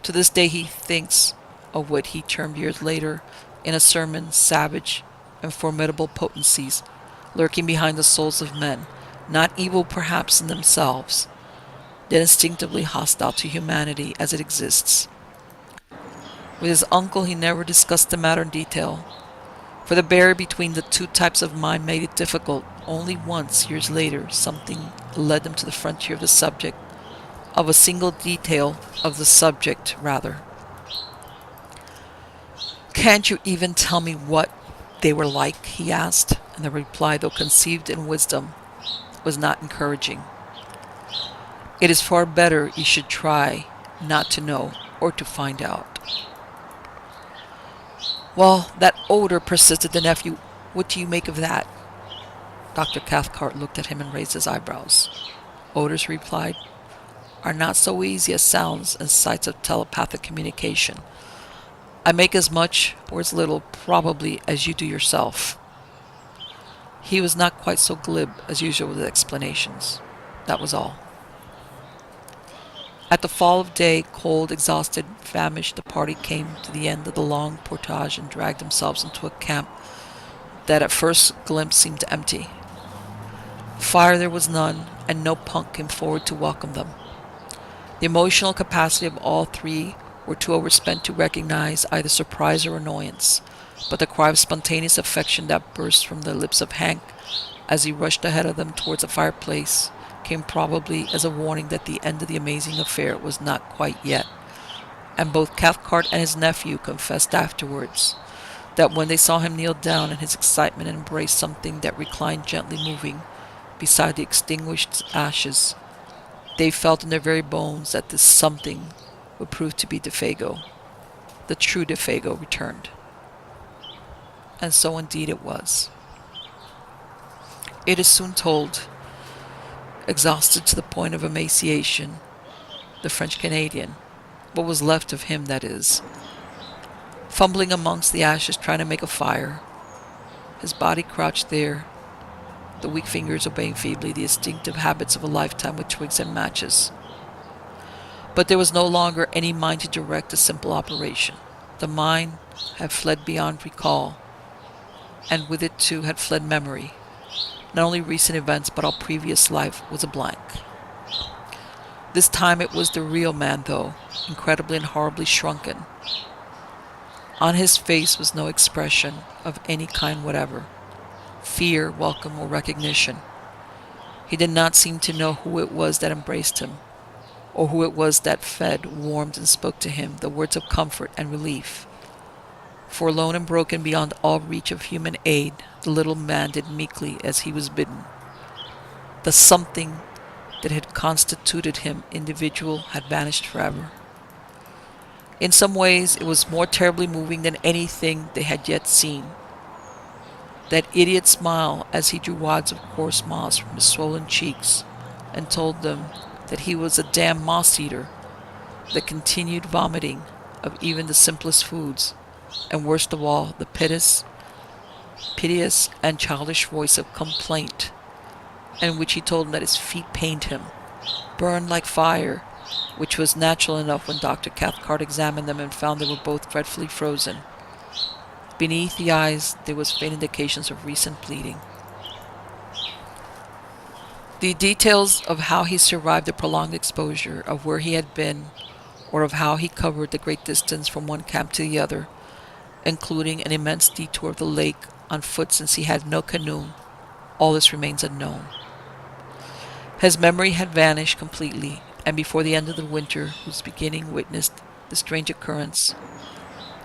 To this day he thinks of what he termed years later in a sermon savage and formidable potencies lurking behind the souls of men, not evil perhaps in themselves, yet instinctively hostile to humanity as it exists. With his uncle he never discussed the matter in detail, for the barrier between the two types of mind made it difficult. Only once, years later, something led them to the frontier of the subject, of a single detail of the subject, rather. "Can't you even tell me what they were like?" he asked, and the reply, though conceived in wisdom, was not encouraging. "It is far better you should try not to know or to find out." "Well, that odor," persisted the nephew. "What do you make of that?" Dr. Cathcart looked at him and raised his eyebrows. "Odors," he replied, "are not so easy as sounds and sights of telepathic communication. I make as much, or as little, probably, as you do yourself." He was not quite so glib as usual with explanations. That was all. At the fall of day, cold, exhausted, famished, the party came to the end of the long portage and dragged themselves into a camp that at first glimpse seemed empty. Fire there was none, and no punk came forward to welcome them. The emotional capacity of all three were too overspent to recognize either surprise or annoyance, but the cry of spontaneous affection that burst from the lips of Hank as he rushed ahead of them towards the fireplace came probably as a warning that the end of the amazing affair was not quite yet, and both Cathcart and his nephew confessed afterwards that when they saw him kneel down in his excitement and embrace something that reclined gently moving beside the extinguished ashes, they felt in their very bones that this something would prove to be Déefago, the true Déefago returned. And so indeed it was. It is soon told. Exhausted to the point of emaciation, the French-Canadian, what was left of him, that is, fumbling amongst the ashes trying to make a fire, his body crouched there, the weak fingers obeying feebly the instinctive habits of a lifetime with twigs and matches. But there was no longer any mind to direct the simple operation. The mind had fled beyond recall, and with it too had fled memory. Not only recent events, but all previous life was a blank. This time it was the real man, though, incredibly and horribly shrunken. On his face was no expression of any kind whatever, fear, welcome, or recognition. He did not seem to know who it was that embraced him, or who it was that fed, warmed, and spoke to him the words of comfort and relief. Forlorn and broken beyond all reach of human aid, the little man did meekly as he was bidden. The something that had constituted him individual had vanished forever. In some ways it was more terribly moving than anything they had yet seen. That idiot smile as he drew wads of coarse moss from his swollen cheeks and told them that he was a damn moss-eater, the continued vomiting of even the simplest foods, and worst of all, the piteous and childish voice of complaint, in which he told him that his feet pained him, burned like fire, which was natural enough when Dr. Cathcart examined them and found they were both dreadfully frozen. Beneath the eyes there was faint indications of recent bleeding. The details of how he survived the prolonged exposure, of where he had been, or of how he covered the great distance from one camp to the other, including an immense detour of the lake on foot since he had no canoe, all this remains unknown. His memory had vanished completely, and before the end of the winter, whose beginning witnessed the strange occurrence,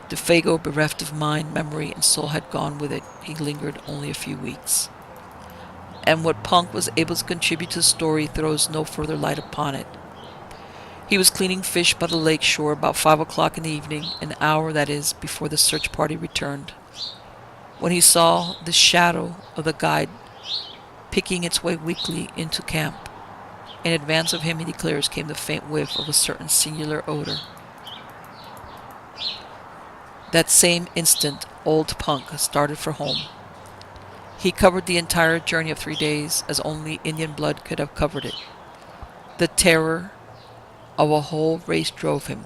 Déefago, bereft of mind, memory, and soul, had gone with it. He lingered only a few weeks. And what Punk was able to contribute to the story throws no further light upon it. He was cleaning fish by the lake shore about 5 o'clock in the evening, an hour, that is, before the search party returned, when he saw the shadow of the guide picking its way weakly into camp. In advance of him, he declares, came the faint whiff of a certain singular odor. That same instant, old Punk started for home. He covered the entire journey of 3 days, as only Indian blood could have covered it. The terror of a whole race drove him.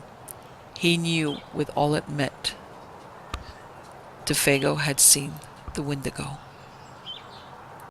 He knew with all it meant. Déefago had seen the Wendigo.